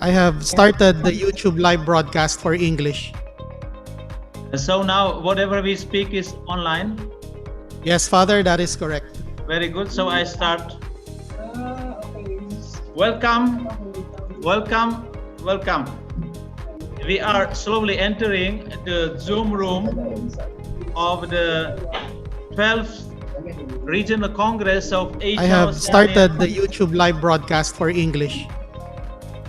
I have started the YouTube live broadcast for English. So now whatever we speak is online. Yes, Father, that is correct. Very good. So I start. Welcome, welcome, welcome. We are slowly entering the Zoom room of the 12th Regional Congress of Asia-Oceania. I have started the YouTube live broadcast for English.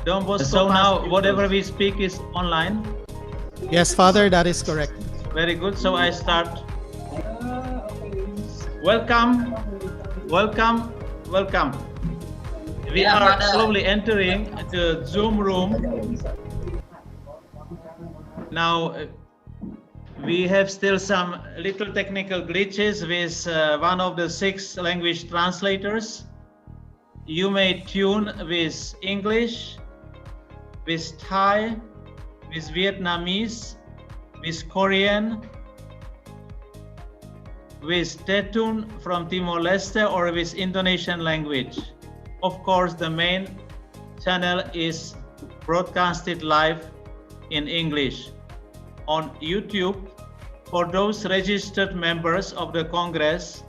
So now whatever we speak is online. Yes, Father, that is correct. Very good. So I start. Welcome, welcome, welcome. We are slowly entering the Zoom room. Now, we have still some little technical glitches with one of the 6 language translators. You may tune with English, with Thai, with Vietnamese, with Korean, with Tetun from Timor-Leste, or with Indonesian language. Of course, the main channel is broadcasted live in English. On YouTube, for those registered members of the Congress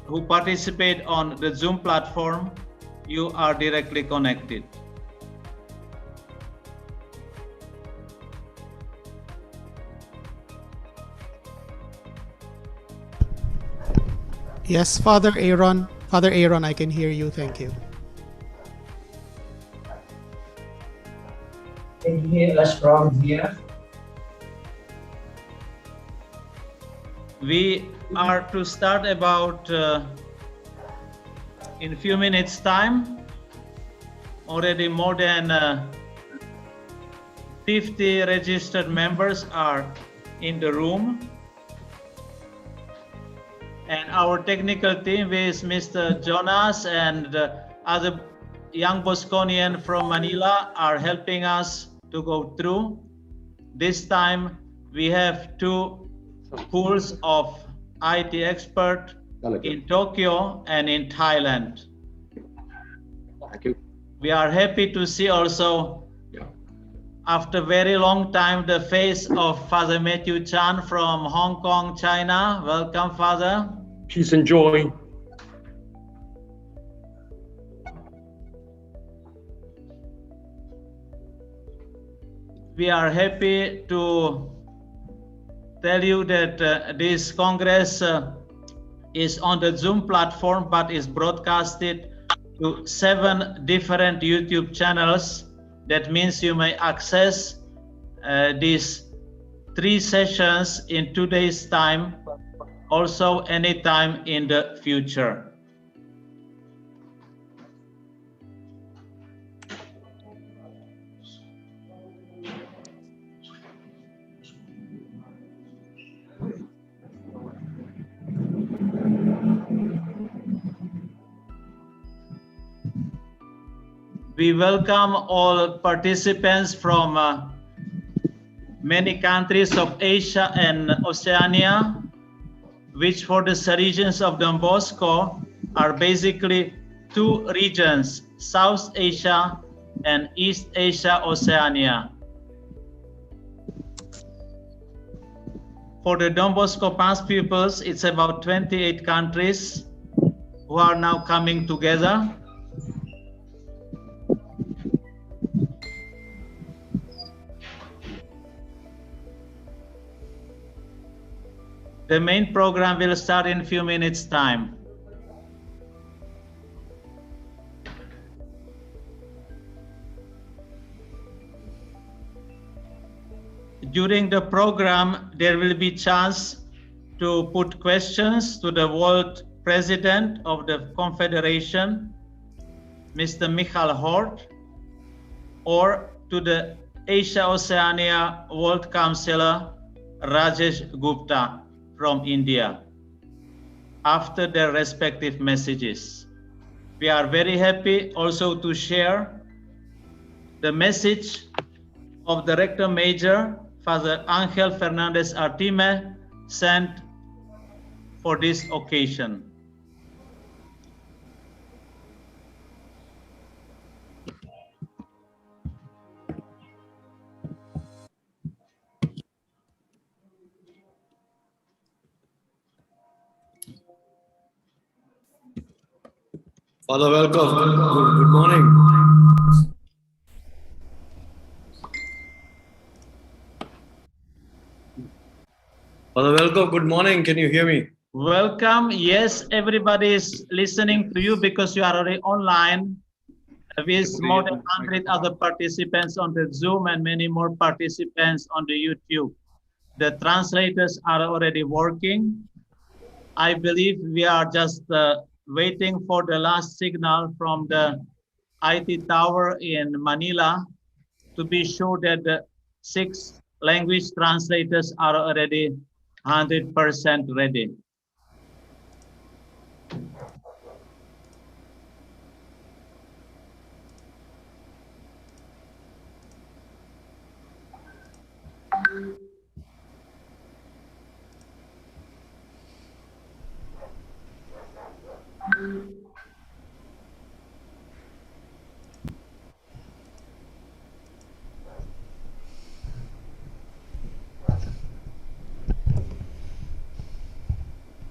who participate on the Zoom platform, you are directly connected. Yes, Father Aaron. Father Aaron, I can hear you. Thank you. Can you hear us from here? We are to start about in a few minutes time. Already more than 50 registered members are in the room. And our technical team with Mr. Jonas and other young Bosconian from Manila are helping us to go through. This time we have 2 pools of IT expert in Tokyo and in Thailand. Thank you. We are happy to see also, after very long time, the face of Father Matthew Chan from Hong Kong, China. Welcome, Father. Peace and joy. We are happy to tell you that this Congress is on the Zoom platform, but is broadcasted to 7 different YouTube channels. That means you may access these 3 sessions in 2 days' time, also anytime in the future. We welcome all participants from many countries of Asia and Oceania, which for the regions of Don Bosco are basically 2 regions, South Asia and East Asia, Oceania. For the Don Bosco past pupils, it's about 28 countries who are now coming together. The main program will start in a few minutes' time. During the program, there will be chance to put questions to the world president of the Confederation, Mr. Michal Hort, or to the Asia-Oceania World Councillor, Rajesh Gupta from India, after their respective messages. We are very happy also to share the message of the Rector Major, Father Angel Fernandez Artime, sent for this occasion. Father, welcome. Good morning. Father, welcome. Good morning. Can you hear me? Welcome. Yes, everybody is listening to you because you are already online with more than 100 other participants on the Zoom and many more participants on the YouTube. The translators are already working. I believe we are just waiting for the last signal from the IT tower in Manila to be sure that the 6 language translators are already 100% ready.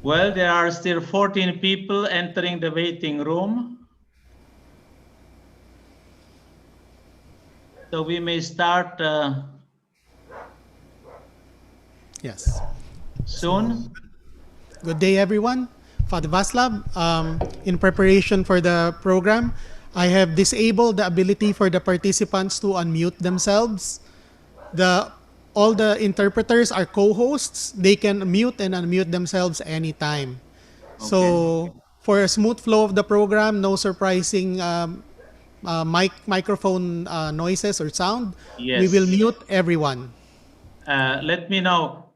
Well, there are still 14 people entering the waiting room. So we may start Yes. soon. Good day, everyone. Father Vaslav, in preparation for the program, I have disabled the ability for the participants to unmute themselves. All the interpreters are co-hosts. They can mute and unmute themselves anytime. So for a smooth flow of the program, no surprising microphone noises or sound, we will Yes. mute everyone. Let me know.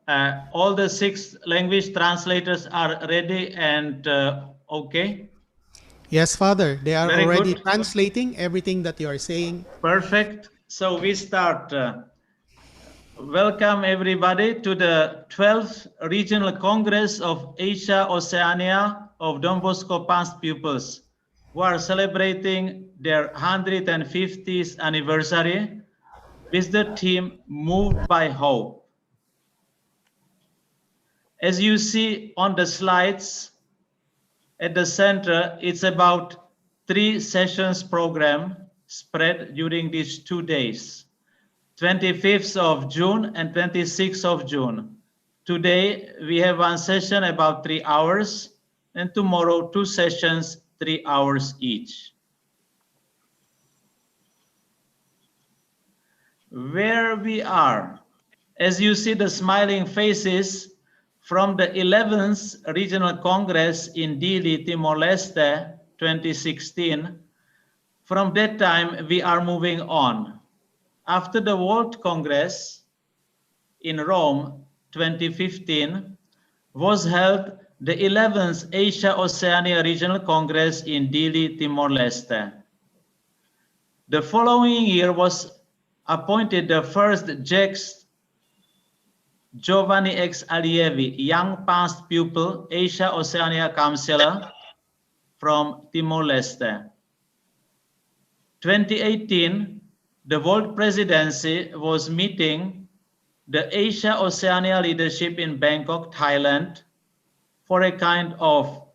All the 6 language translators are ready and okay. Yes, Father. They are Very already good. translating everything that you are saying. Perfect. So we start. Welcome everybody to the 12th Regional Congress of Asia-Oceania of Don Bosco past pupils, who are celebrating their 150th anniversary with the theme Moved by Hope. As you see on the slides at the center, it's about 3 sessions program spread during these 2 days. 25th of June and 26th of June. Today, we have 1 session about 3 hours, and tomorrow 2 sessions, 3 hours each. Where we are, as you see the smiling faces from the 11th Regional Congress in Dili, Timor-Leste, 2016, from that time, we are moving on. After the World Congress in Rome, 2015, was held the 11th Asia-Oceania Regional Congress in Dili, Timor-Leste. The following year was appointed the first JEX Giovanni X. Allievi, young past pupil, Asia-Oceania Counselor from Timor-Leste. 2018, the World Presidency was meeting the Asia-Oceania leadership in Bangkok, Thailand, for a kind of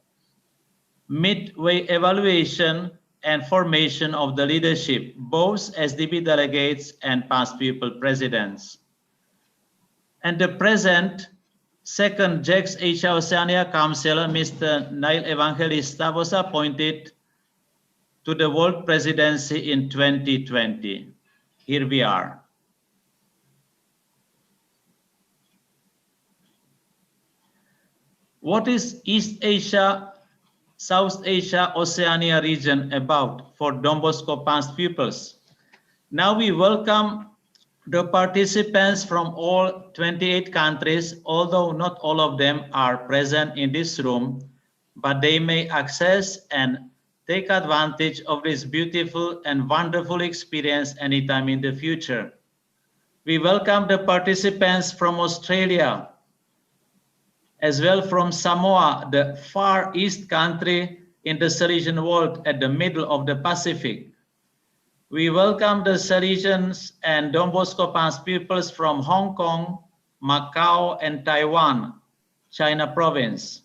midway evaluation and formation of the leadership, both SDB delegates and past pupil presidents. And the present second JEX Asia-Oceania Counselor, Mr. Nail Evangelista, was appointed to the World Presidency in 2020. Here we are. What is East Asia, South Asia, Oceania region about for Don Bosco past pupils? Now we welcome the participants from all 28 countries, although not all of them are present in this room, but they may access and take advantage of this beautiful and wonderful experience anytime in the future. We welcome the participants from Australia, as well from Samoa, the far east country in the Salesian world at the middle of the Pacific. We welcome the Salesians and Don Bosco past pupils from Hong Kong, Macau, and Taiwan, China province.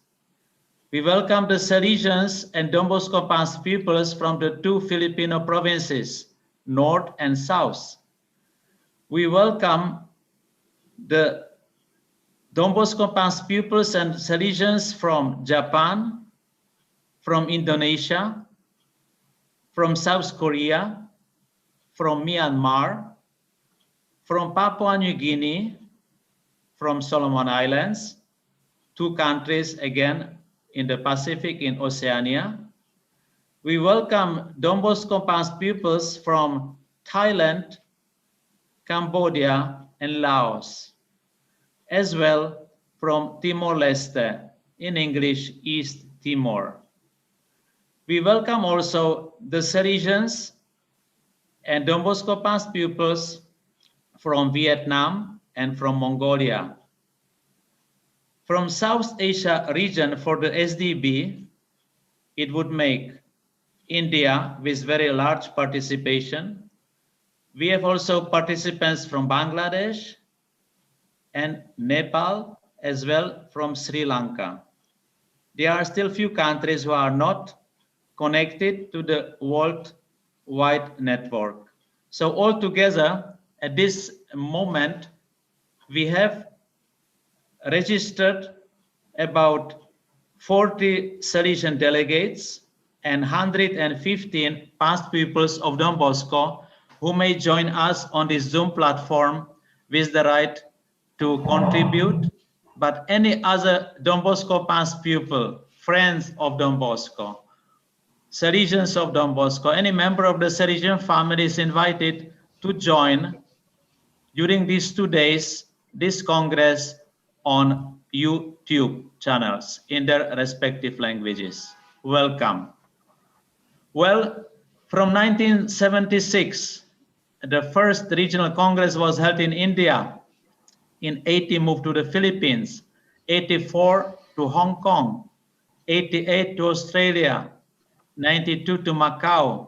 We welcome the Salesians and Don Bosco past pupils from the two Filipino provinces, North and South. We welcome the Don Bosco past pupils and Salesians from Japan, from Indonesia, from South Korea, from Myanmar, from Papua New Guinea, from Solomon Islands, two countries again in the Pacific in Oceania. We welcome Don Bosco past pupils from Thailand, Cambodia, and Laos, as well from Timor-Leste, in English, East Timor. We welcome also the Salesians and Don Bosco past pupils from Vietnam and from Mongolia. From South Asia region for the SDB, it would make India with very large participation. We have also participants from Bangladesh and Nepal, as well from Sri Lanka. There are still few countries who are not connected to the worldwide network. So altogether, at this moment, we have registered about 40 Salesian delegates and 115 past pupils of Don Bosco who may join us on this Zoom platform with the right to contribute. But any other Don Bosco past pupil, friends of Don Bosco, Salesians of Don Bosco, any member of the Salesian family is invited to join during these 2 days, this Congress on YouTube channels in their respective languages. Welcome. Well, from 1976, the first regional Congress was held in India. In 80, moved to the Philippines, 84 to Hong Kong, 88 to Australia, 92 to Macau,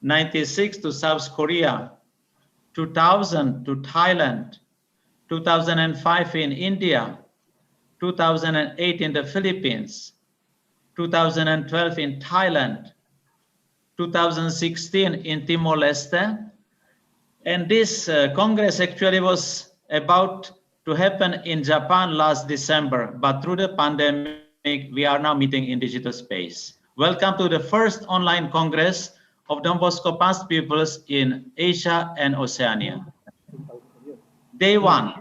96 to South Korea, 2000 to Thailand, 2005 in India, 2008 in the Philippines, 2012 in Thailand, 2016 in Timor-Leste. And this Congress actually was about to happen in Japan last December, but through the pandemic, we are now meeting in digital space. Welcome to the first online Congress of Don Bosco past pupils in Asia and Oceania. Day one.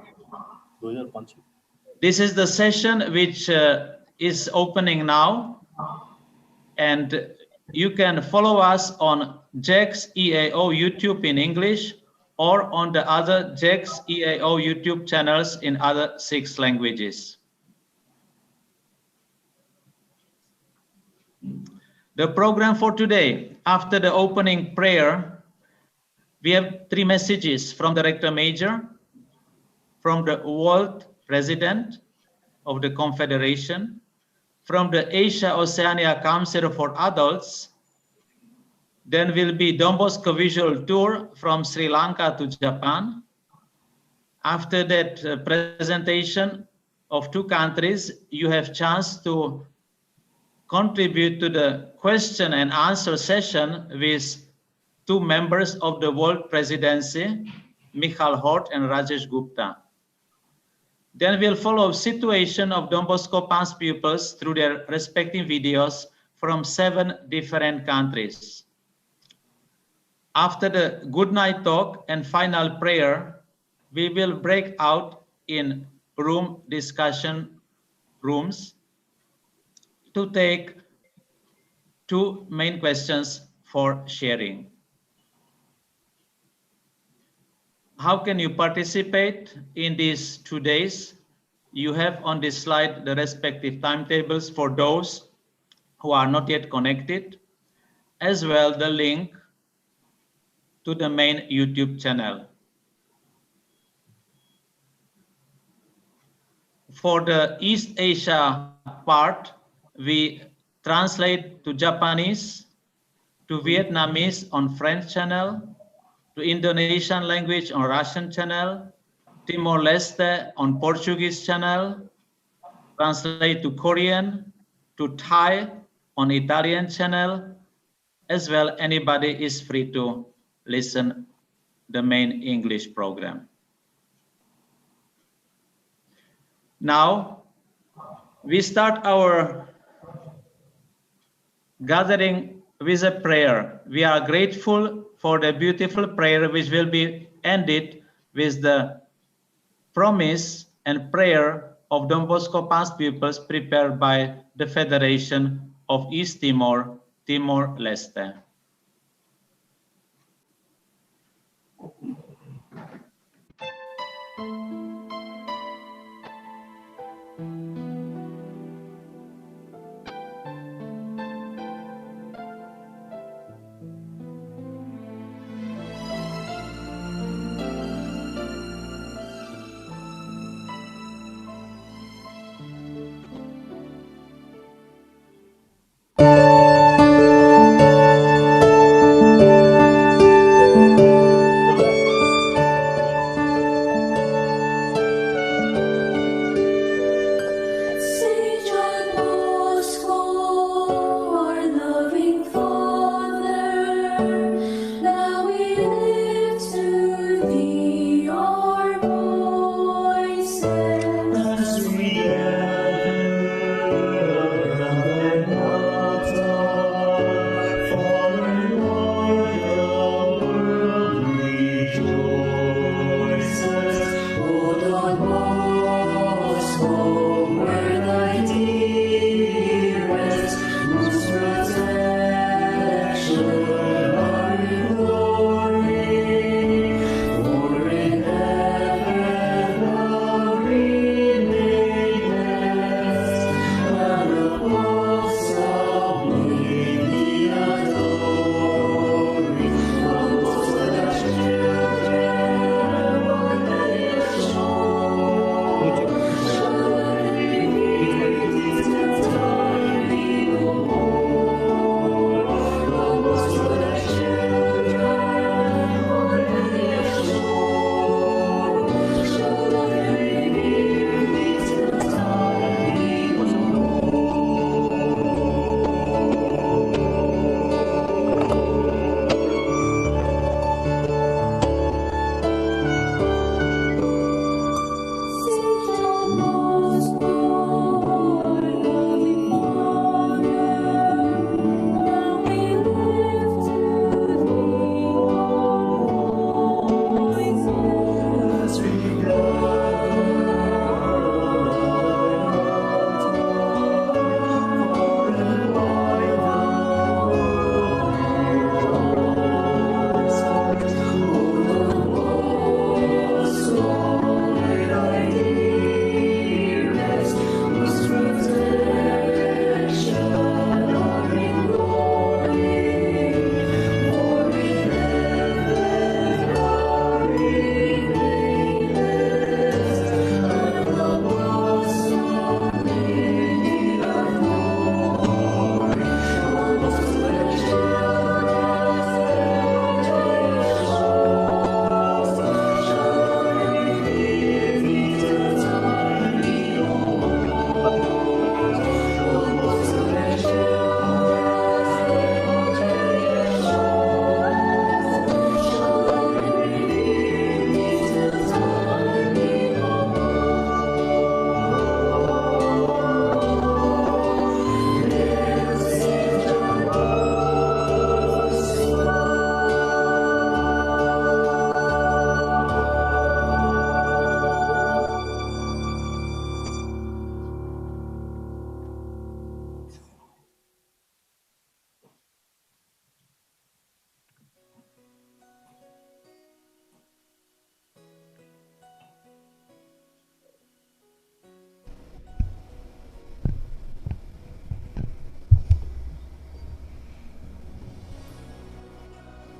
This is the session which is opening now, and you can follow us on SF-EAO YouTube in English or on the other SF-EAO YouTube channels in other 6 languages. The program for today, after the opening prayer, we have 3 messages from the Director Major, from the World President of the Confederation, from the Asia-Oceania Council for Adults. Then will be Don Bosco visual tour from Sri Lanka to Japan. After that presentation of 2 countries, you have chance to contribute to the question and answer session with 2 members of the World Presidency, Michal Hort and Rajesh Gupta. Then we'll follow situation of Don Bosco past pupils through their respective videos from 7 different countries. After the good night talk and final prayer, we will break out in room discussion rooms to take 2 main questions for sharing. How can you participate in these 2 days? You have on this slide the respective timetables for those who are not yet connected, as well the link to the main YouTube channel. For the East Asia part, we translate to Japanese, to Vietnamese on French channel, to Indonesian language on Russian channel, Timor-Leste on Portuguese channel, translate to Korean, to Thai on Italian channel. As well, anybody is free to listen the main English program. Now, we start our gathering with a prayer. We are grateful for the beautiful prayer which will be ended with the promise and prayer of Don Bosco past pupils prepared by the Federation of East Timor, Timor-Leste.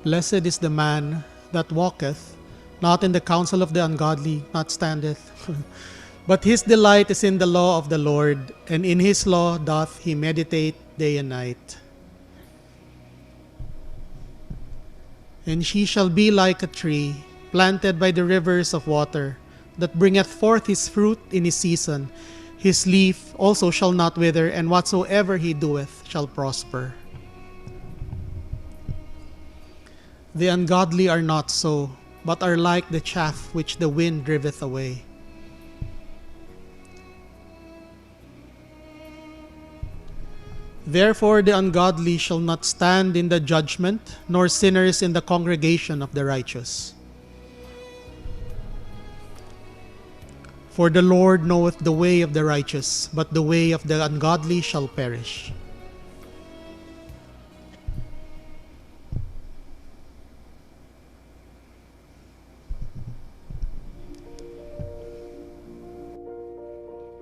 Blessed is the man that walketh not in the counsel of the ungodly, not standeth. But his delight is in the law of the Lord, and in his law doth he meditate day and night. And she shall be like a tree planted by the rivers of water, that bringeth forth his fruit in his season, His leaf also shall not wither, and whatsoever he doeth shall prosper. The ungodly are not so, but are like the chaff which the wind driveth away. Therefore the ungodly shall not stand in the judgment, nor sinners in the congregation of the righteous. For the Lord knoweth the way of the righteous, but the way of the ungodly shall perish.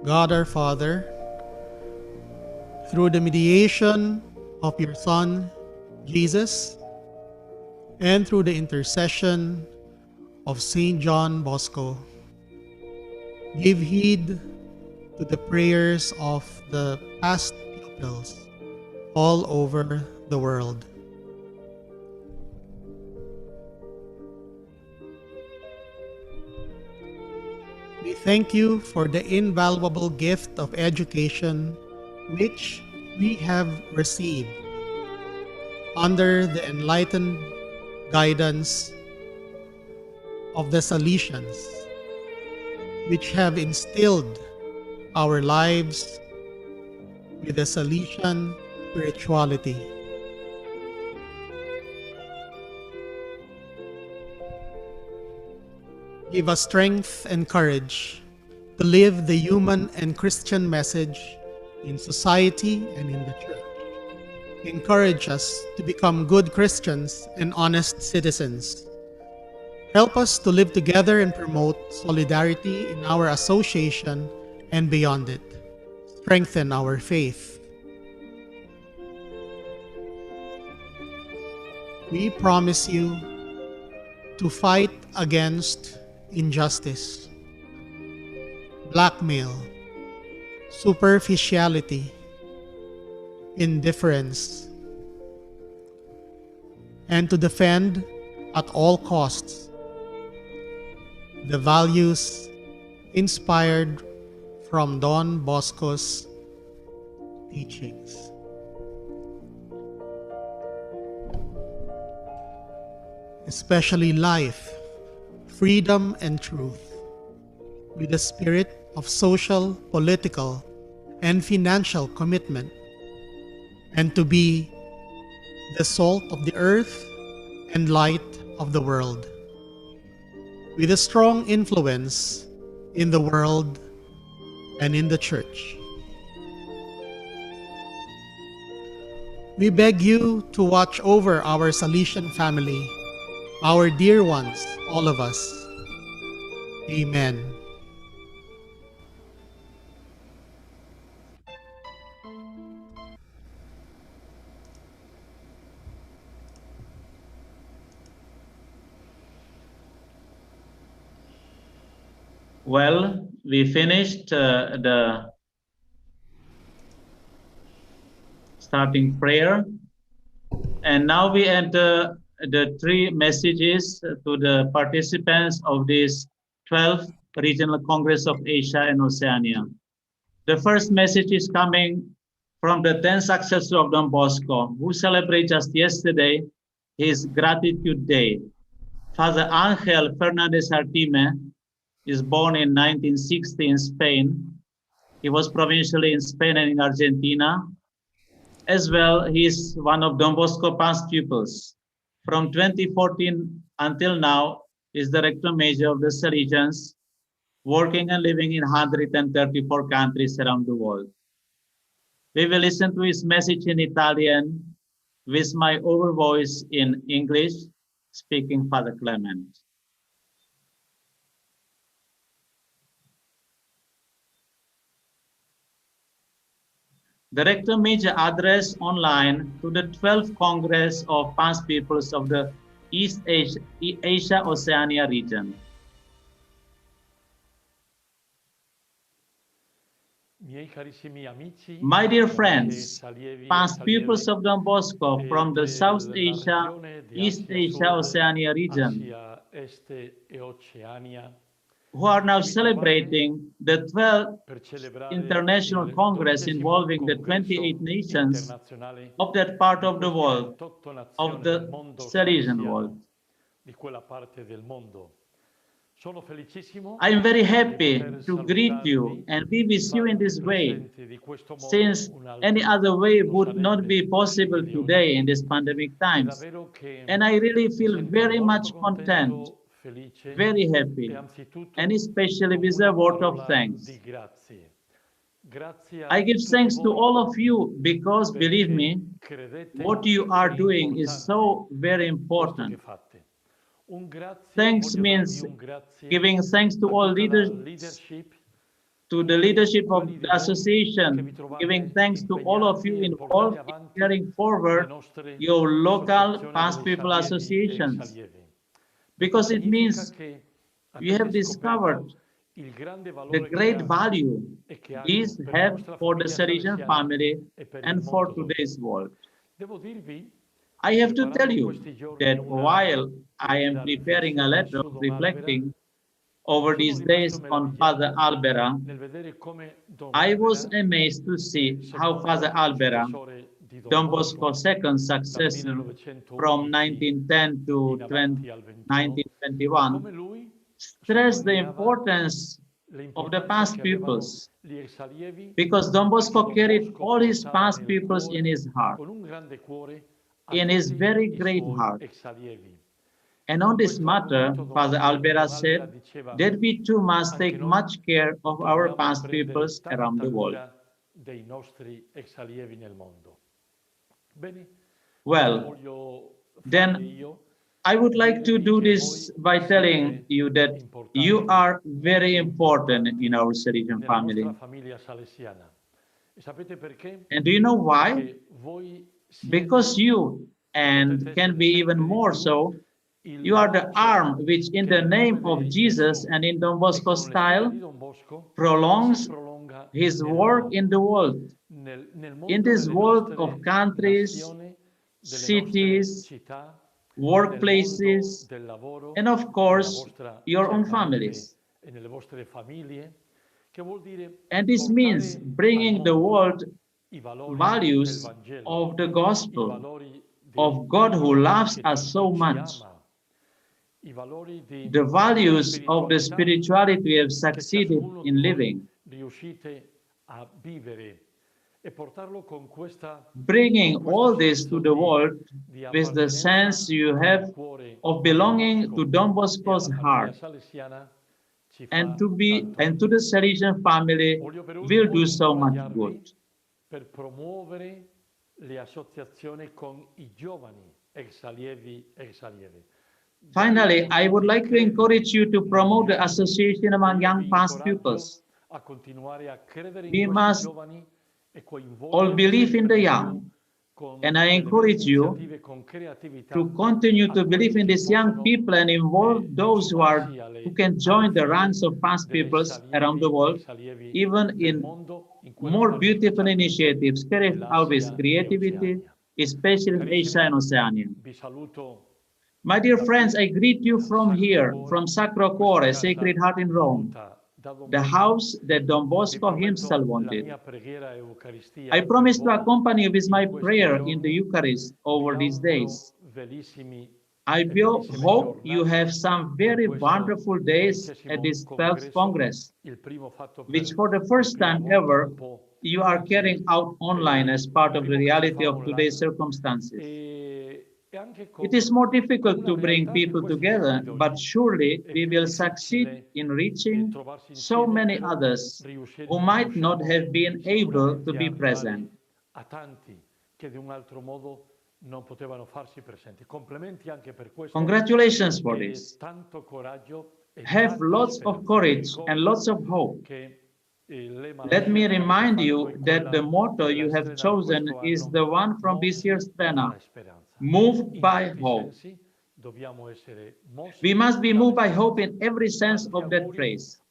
God our Father, through the mediation of your Son, Jesus, and through the intercession of Saint John Bosco, give heed to the prayers of the past pupils all over the world. We thank you for the invaluable gift of education which we have received under the enlightened guidance of the Salesians, which have instilled our lives with the Salesian spirituality. Give us strength and courage to live the human and Christian message in society and in the church. Encourage us to become good Christians and honest citizens. Help us to live together and promote solidarity in our association and beyond it. Strengthen our faith. We promise you to fight against injustice, blackmail, superficiality, indifference, and to defend at all costs the values inspired from Don Bosco's teachings. Especially life, freedom, and truth, with a spirit of social, political, and financial commitment, and to be the salt of the earth and light of the world, with a strong influence in the world and in the church. We beg you to watch over our Salesian family, our dear ones, all of us. Amen. Well, we finished the starting prayer, and now we enter the three messages to the participants of this 12th Regional Congress of Asia and Oceania. The first message is coming from the 10 successors of Don Bosco, who celebrated just yesterday his Gratitude Day. Father Angel Fernandez Artime is born in 1960 in Spain. He was provincially in Spain and in Argentina. As well, he is one of Don Bosco past pupils. From 2014 until now, is Director Major of the Salesians, working and living in 134 countries around the world. We will listen to his message in Italian with my over voice in English, speaking Father Clement. Director Major address online to the 12th Congress of Past Peoples of the East Asia-Oceania region. My dear friends, past pupils of Don Bosco from the South Asia, East Asia, Oceania region, who are now celebrating the 12th International Congress involving the 28 nations of that part of the world, of the Salesian world. I am very happy to greet you and be with you in this way, since any other way would not be possible today in these pandemic times. And I really feel very much content, very happy, and especially with a word of thanks. I give thanks to all of you because, believe me, what you are doing is so very important. Thanks means giving thanks to all leaders, to the leadership of the association, giving thanks to all of you involved in carrying forward your local past people associations. Because it means you have discovered the great value these have for the Salesian family and for today's world. I have to tell you that while I am preparing a letter of reflecting over these days on Father Albera, I was amazed to see how Father Albera, Don Bosco's second successor from 1910 to 1921, stressed the importance of the past pupils, because Don Bosco carried all his past pupils in his heart, in his very great heart. And on this matter, Father Albera said that we too must take much care of our past pupils around the world. Well, then I would like to do this by telling you that you are very important in our Salesian family. And do you know why? Because you, and can be even more so, you are the arm which in the name of Jesus and in Don Bosco style prolongs his work in the world, in this world of countries, cities, workplaces, and of course, your own families. And this means bringing the world values of the gospel, of God who loves us so much, the values of the spirituality we have succeeded in living, bringing all this to the world with the sense you have of belonging to Don Bosco's heart and to the Salesian family will do so much good. Finally, I would like to encourage you to promote the association among young past pupils. We must all believe in the young, and I encourage you to continue to believe in these young people and involve those who can join the ranks of past peoples around the world, even in more beautiful initiatives carried out with creativity, especially in Asia and Oceania. My dear friends, I greet you from here, from Sacro Cuore, Sacred Heart in Rome, the house that Don Bosco himself wanted. I promise to accompany you with my prayer in the Eucharist over these days. I hope you have some very wonderful days at this 12th Congress, which for the first time ever, you are carrying out online as part of the reality of today's circumstances. It is more difficult to bring people together, but surely we will succeed in reaching so many others who might not have been able to be present. Congratulations for this. Have lots of courage and lots of hope. Let me remind you that the motto you have chosen is the one from this year's Pena, moved by hope. We must be moved by hope in every sense of that phrase.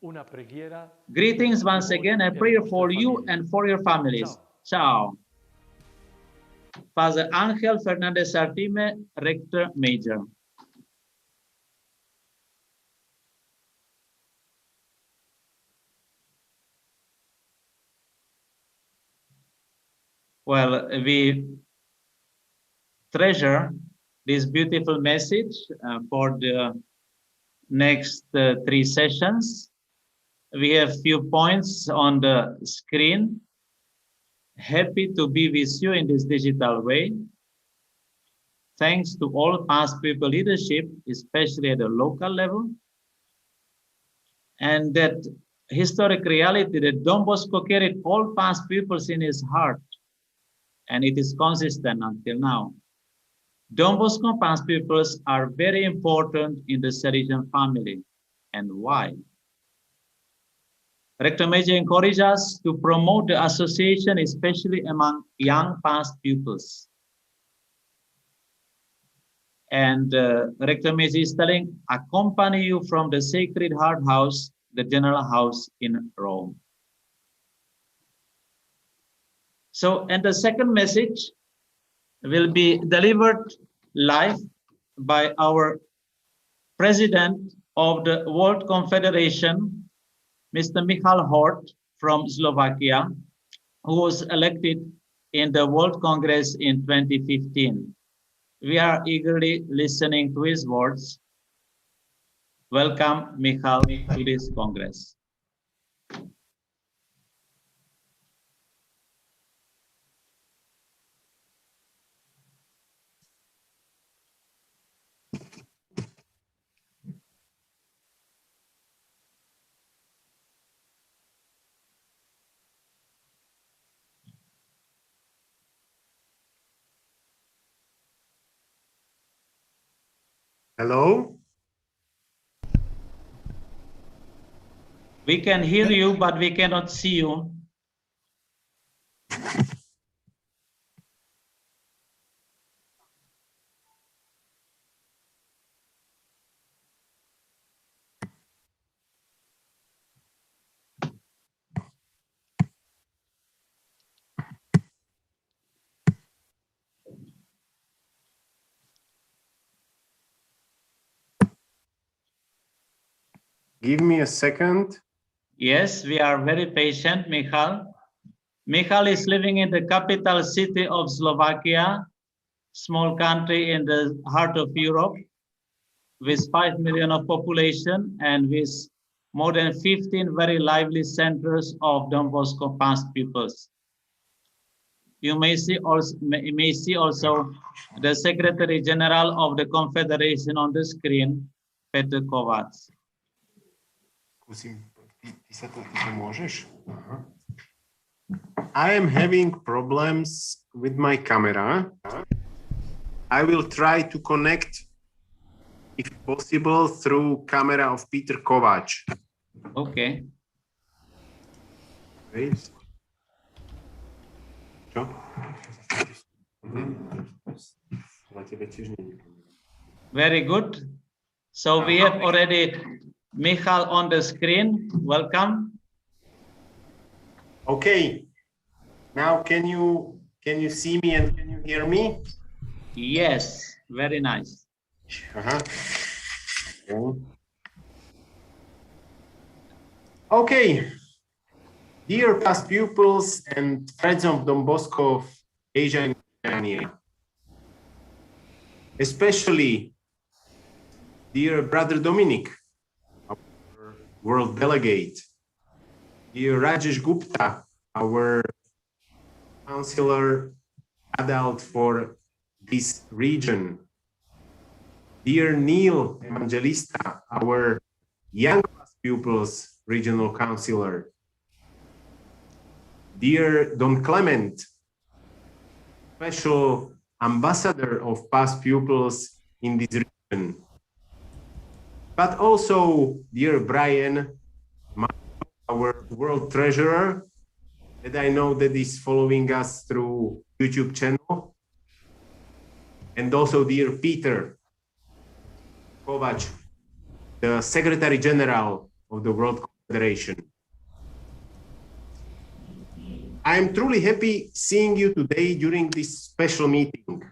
Greetings once again, a prayer for you and for your families. Ciao. Father Ángel Fernández Artime, Rector Major. Well, we treasure this beautiful message for the next 3 sessions. We have few points on the screen. Happy to be with you in this digital way. Thanks to all past people leadership, especially at the local level. And that historic reality that Don Bosco carried all past pupils in his heart. And it is consistent until now. Don Bosco past pupils are very important in the Salesian family. And why? Rector Major encourages us to promote the association, especially among young past pupils. And Rector Major is telling, accompany you from the Sacred Heart House, the General House in Rome. So, and the second message will be delivered live by our President of the World Confederation, Mr. Michal Hort from Slovakia, who was elected in the World Congress in 2015. We are eagerly listening to his words. Welcome, Michal, to this Congress. Hello? We can hear you, but we cannot see you. Give me a second. Yes, we are very patient, Michal. Michal is living in the capital city of Slovakia, small country in the heart of Europe, with 5 million of population and with more than 15 very lively centers of Don Bosco past pupils. You may see also the Secretary General of the Confederation on the screen, Petr Kovac. I am having problems with my camera. I will try to connect, if possible, through camera of Petr Kovac. Okay. Wait. Čo? Very good. So we have already Michal on the screen. Welcome. Okay. Now can you see me and can you hear me? Yes, very nice. Okay. Dear past pupils and friends of Don Bosco of Asia-Oceania, especially dear Brother Dominic, our world delegate, dear Rajesh Gupta, our counselor adult for this region, dear Neil Evangelista, our young past pupils regional counselor, dear Don Clement, special ambassador of past pupils in this region, but also dear Brian, our world treasurer, that I know that is following us through YouTube channel, and also dear Peter Kovac, the Secretary General of the World Confederation. I am truly happy seeing you today during this special meeting.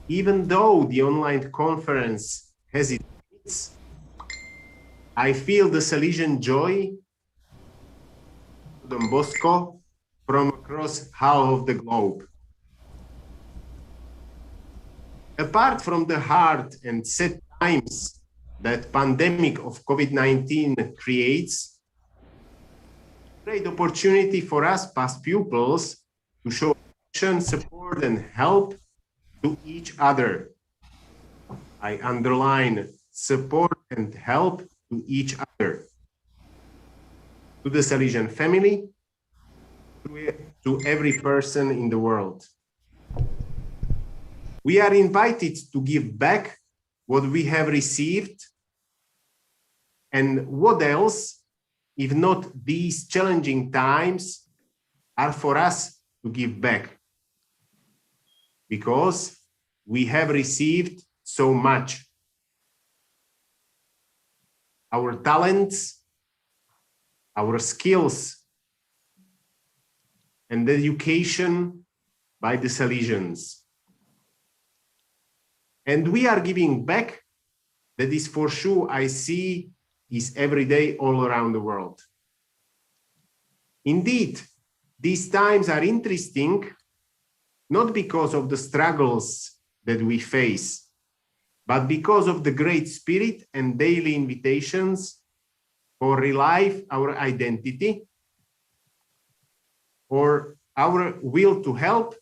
Even though the online conference has its limits, I feel the Salesian joy, Don Bosco, from across half of the globe. Apart from the hard and sad times that pandemic of COVID-19 creates, great opportunity for us past pupils to show action, support, and help to each other. I underline support and help to each other. To the Salesian family, to every person in the world. We are invited to give back what we have received, and what else, if not these challenging times, are for us to give back, because we have received so much. Our talents, our skills, and education by the Salesians. And we are giving back. That is for sure, I see, is every day all around the world. Indeed, these times are interesting, not because of the struggles that we face, but because of the great spirit and daily invitations for relive our identity, or our will to help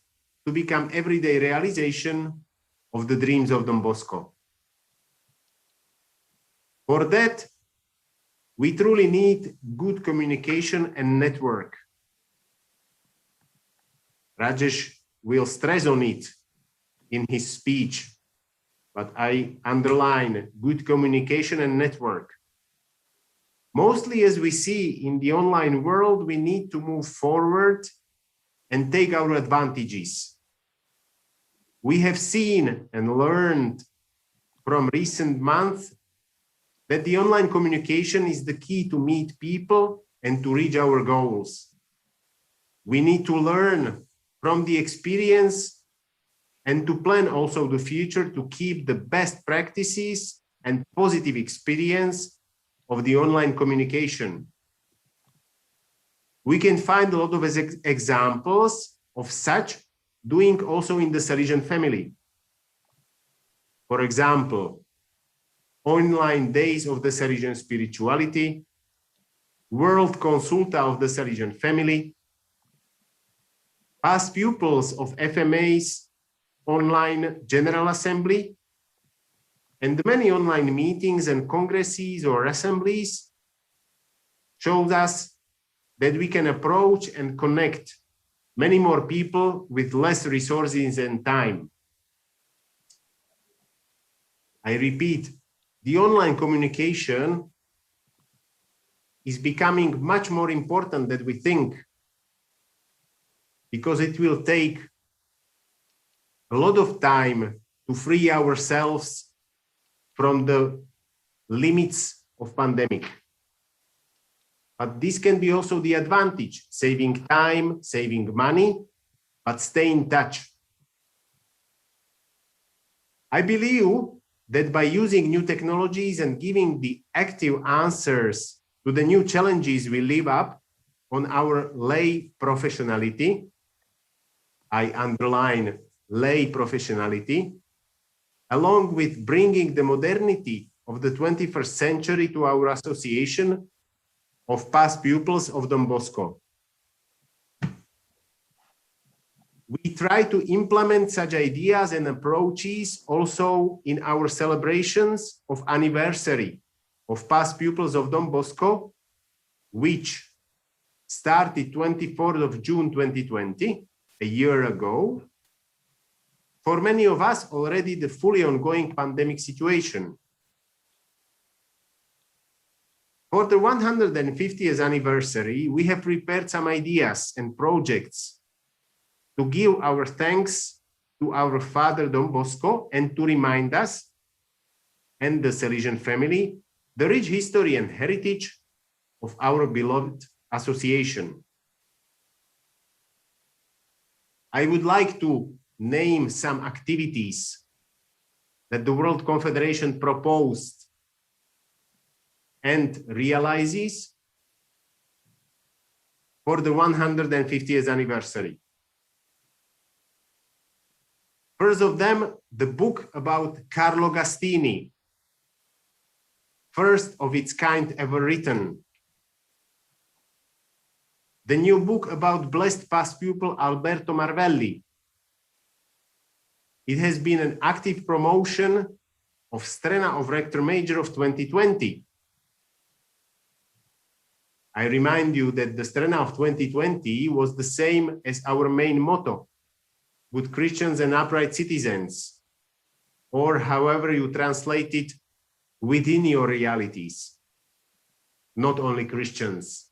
to become everyday realization of the dreams of Don Bosco. For that, we truly need good communication and network. Rajesh will stress on it in his speech, but I underline good communication and network. Mostly, as we see in the online world, we need to move forward and take our advantages. We have seen and learned from recent months that the online communication is the key to meet people and to reach our goals. We need to learn from the experience and to plan also the future to keep the best practices and positive experience of the online communication. We can find a lot of examples of such doing also in the Salesian family. For example, online days of the Salesian spirituality, World Consulta of the Salesian family, past pupils of FMA's online General Assembly, and many online meetings and congresses or assemblies shows us that we can approach and connect many more people with less resources and time. I repeat, the online communication is becoming much more important than we think, because it will take a lot of time to free ourselves from the limits of pandemic. But this can be also the advantage, saving time, saving money, but stay in touch. I believe that by using new technologies and giving the active answers to the new challenges we live up on our lay professionality, I underline lay professionality, along with bringing the modernity of the 21st century to our association of past pupils of Don Bosco. We try to implement such ideas and approaches also in our celebrations of anniversary of past pupils of Don Bosco, which started 24th of June 2020, a year ago. For many of us, already the fully ongoing pandemic situation. For the 150th anniversary, we have prepared some ideas and projects to give our thanks to our father Don Bosco and to remind us and the Salesian family the rich history and heritage of our beloved association. I would like to name some activities that the World Confederation proposed and realizes. for the 150th anniversary. First of them, the book about Carlo Gastini, first of its kind ever written. The new book about blessed past pupil Alberto Marvelli. It has been an active promotion of Strena of Rector Major of 2020. I remind you that the Strena of 2020 was the same as our main motto, good Christians and upright citizens, or however you translate it, within your realities, not only Christians.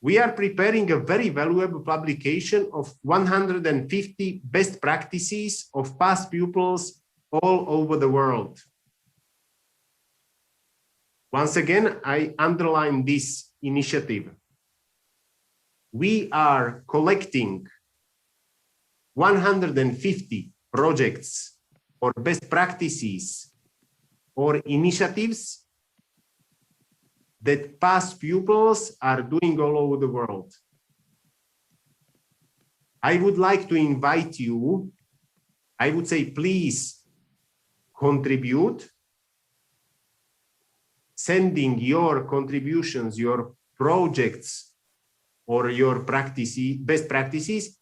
We are preparing a very valuable publication of 150 best practices of past pupils all over the world. Once again, I underline this initiative. We are collecting 150 projects or best practices or initiatives that past pupils are doing all over the world. I would like to invite you, I would say, please contribute, sending your contributions, your projects, or your best practices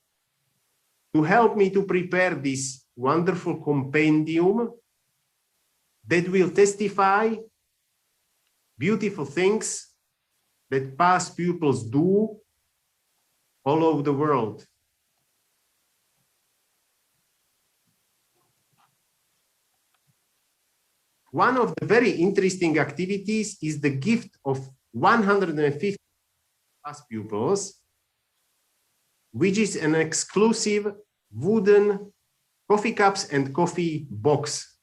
to help me to prepare this wonderful compendium that will testify beautiful things that past pupils do all over the world. One of the very interesting activities is the gift of 150 past pupils, which is an exclusive wooden coffee cups and coffee box,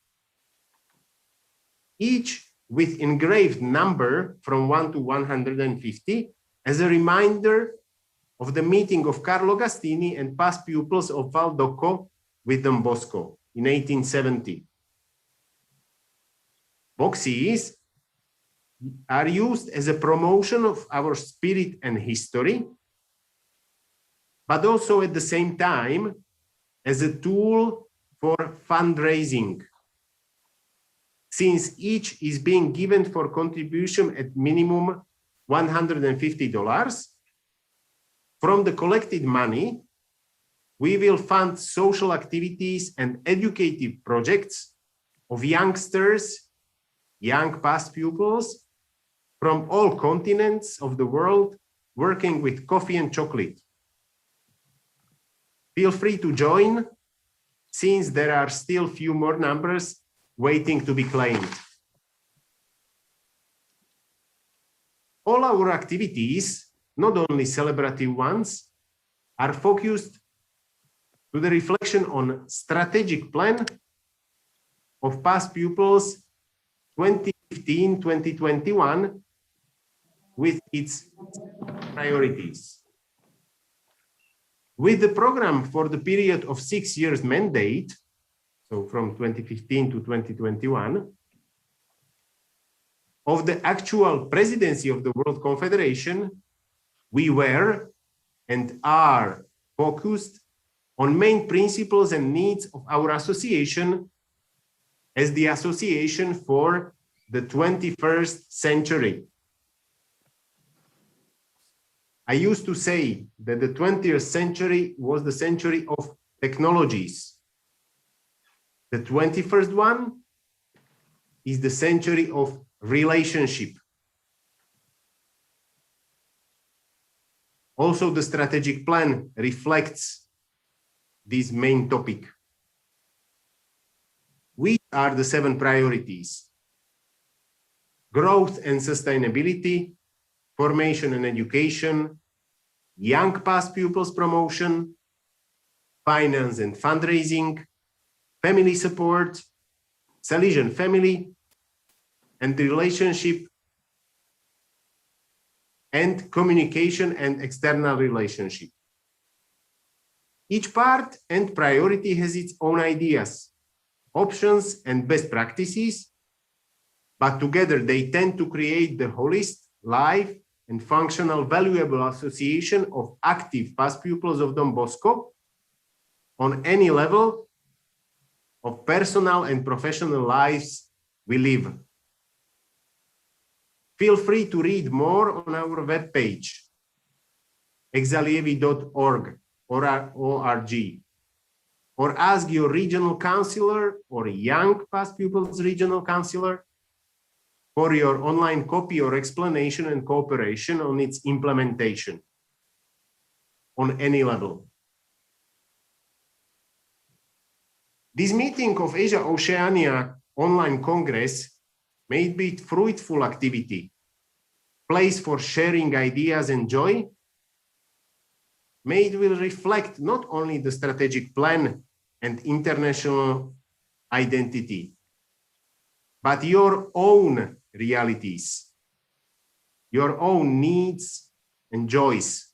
each with engraved number from 1 to 150 as a reminder of the meeting of Carlo Gastini and past pupils of Valdocco with Don Bosco in 1870. Boxes are used as a promotion of our spirit and history, but also at the same time as a tool for fundraising, since each is being given for contribution at minimum $150. From the collected money, we will fund social activities and educative projects of youngsters, young past pupils from all continents of the world working with coffee and chocolate. Feel free to join, since there are still few more numbers waiting to be claimed. All our activities, not only celebrative ones, are focused to the reflection on strategic plan of past pupils 2015-2021 with its priorities. With the program for the period of 6 years mandate, so from 2015 to 2021, of the actual presidency of the World Confederation, we were and are focused on main principles and needs of our association as the association for the 21st century. I used to say that the 20th century was the century of technologies. The 21st one is the century of relationship. Also, the strategic plan reflects this main topic. Which are the 7 priorities? Growth and sustainability, formation and education, young past pupils promotion, finance and fundraising, family support, Salesian family, and the relationship, and communication and external relationship. Each part and priority has its own ideas, options, and best practices, but together they tend to create the wholest life and functional valuable association of active past pupils of Don Bosco on any level of personal and professional lives we live. Feel free to read more on our webpage, exalievi.org or ask your regional counselor or young past pupils regional counselor for your online copy or explanation and cooperation on its implementation on any level. This meeting of Asia-Oceania Online Congress may be a fruitful activity, place for sharing ideas and joy. May it will reflect not only the strategic plan and international identity, but your own realities, your own needs and joys.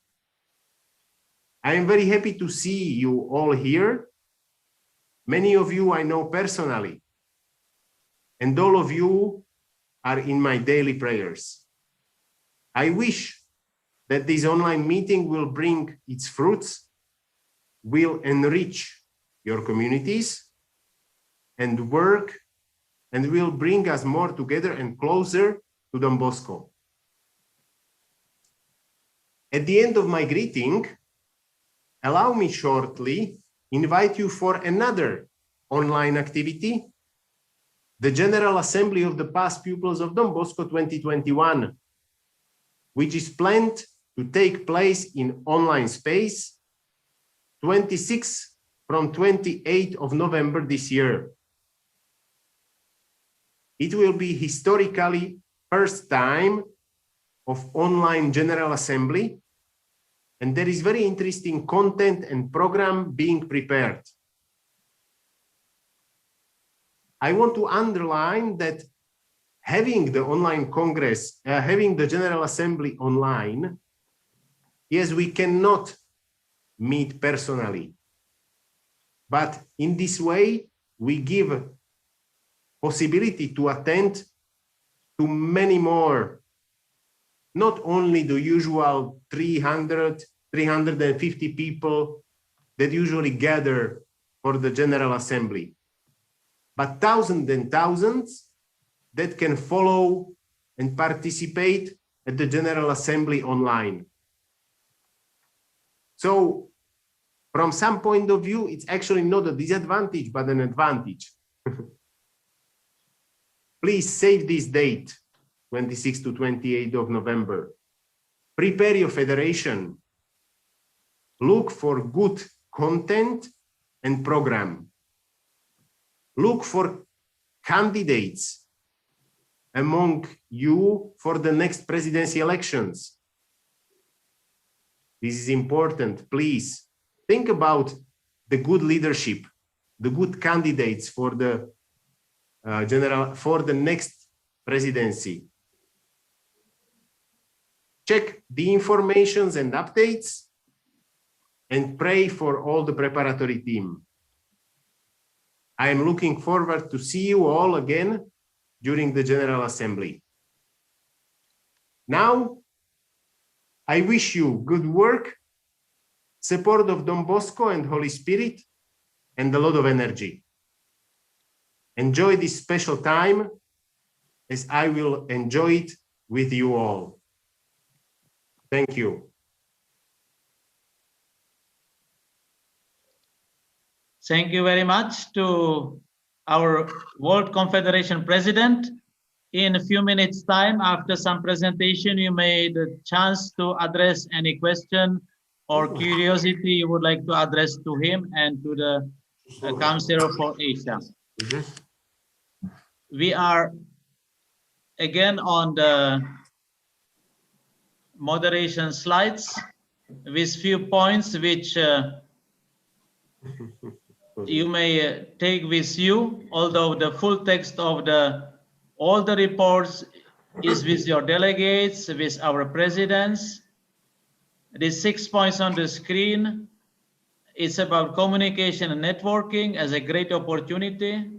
I am very happy to see you all here. Many of you I know personally, and all of you are in my daily prayers. I wish that this online meeting will bring its fruits, will enrich your communities and work, and will bring us more together and closer to Don Bosco. At the end of my greeting, allow me shortly invite you for another online activity, the General Assembly of the Past Pupils of Don Bosco 2021, which is planned to take place in online space 26 from 28th of November this year. It will be historically first time of online General Assembly, and there is very interesting content and program being prepared. I want to underline that having the online Congress, having the General Assembly online, yes, we cannot meet personally, but in this way, we give possibility to attend to many more, not only the usual 300, 350 people that usually gather for the General Assembly, but thousands and thousands that can follow and participate at the General Assembly online. So from some point of view, it's actually not a disadvantage, but an advantage. Please save this date, 26 to 28 of November. Prepare your federation. Look for good content and program. Look for candidates among you for the next presidency elections. This is important. Please think about the good leadership, the good candidates for the for the next presidency. Check the informations and updates and pray for all the preparatory team. I am looking forward to see you all again during the General Assembly. Now, I wish you good work, support of Don Bosco and Holy Spirit, and a lot of energy. Enjoy this special time as I will enjoy it with you all. Thank you. Thank you very much to our World Confederation President. In a few minutes' time, after some presentation, you may the chance to address any question or curiosity you would like to address to him and to the Councillor for Asia. We are again on the moderation slides with few points which you may take with you, although the full text of all the reports is with your delegates, with our presidents. The 6 points on the screen, it's about communication and networking as a great opportunity,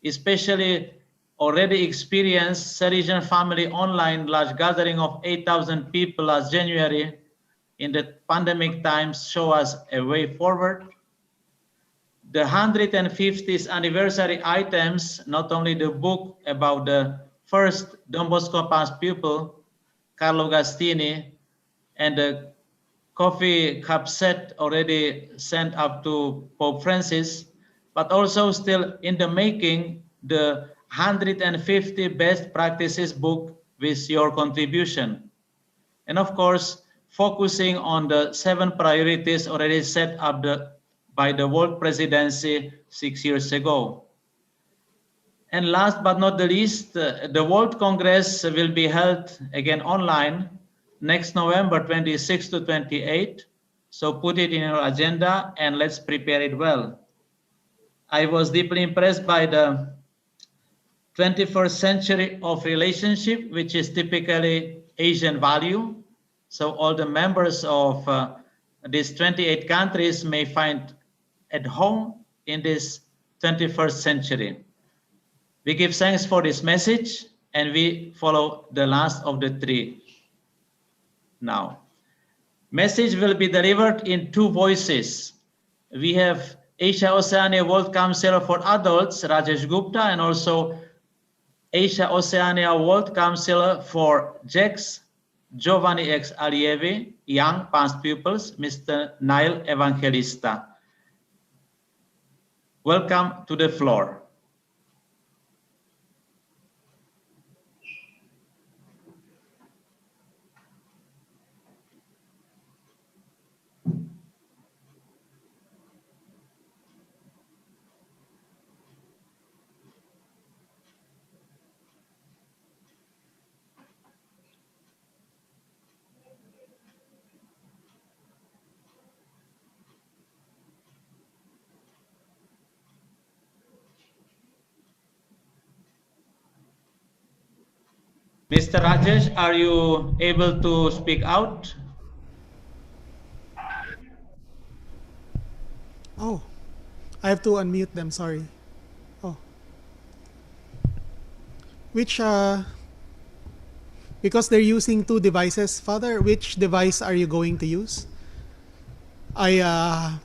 especially already experienced Salesian family online large gathering of 8,000 people last January in the pandemic times show us a way forward. The 150th anniversary items, not only the book about the first Don Bosco past pupil, Carlo Gastini, and the coffee cup set already sent up to Pope Francis, but also still in the making, the 150 best practices book with your contribution. And of course, focusing on the 7 priorities already set up by the World Presidency 6 years ago. And last but not the least, the World Congress will be held again online next November 26 to 28. So put it in your agenda and let's prepare it well. I was deeply impressed by the 21st century of relationship, which is typically Asian value. So all the members of these 28 countries may find at home in this 21st century. We give thanks for this message and we follow the last of the 3 now. Message will be delivered in 2 voices. We have Asia-Oceania World Council for Adults, Rajesh Gupta, and also Asia-Oceania World Council for JEX, Giovanni X. Allievi, young past pupils, Mr. Nail Evangelista. Welcome to the floor. Mr. Rajesh, are you able to speak out? Oh, I have to unmute them, sorry. Oh. Which, because they're using 2 devices, Father, which device are you going to use? I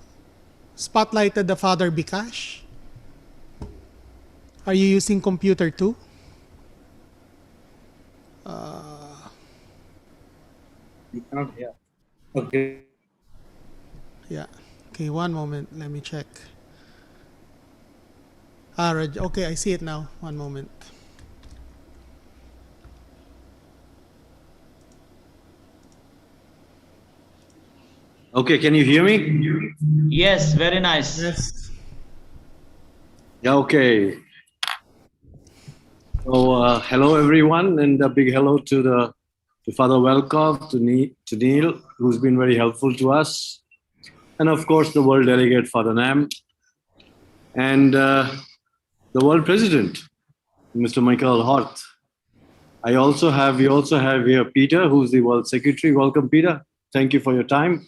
spotlighted the Father Bikash. Are you using computer too? Yeah. Okay. Yeah. Okay, one moment. Let me check. Okay, I see it now. One moment. Okay, can you hear me? Yes, very nice. Yes. Yeah, okay. So, hello everyone, and a big hello to Father Welkov, to Neil, who's been very helpful to us, and of course the World Delegate, Father Nam, and the World President, Mr. Michael Hort. We also have here Peter, who's the World Secretary. Welcome, Peter. Thank you for your time.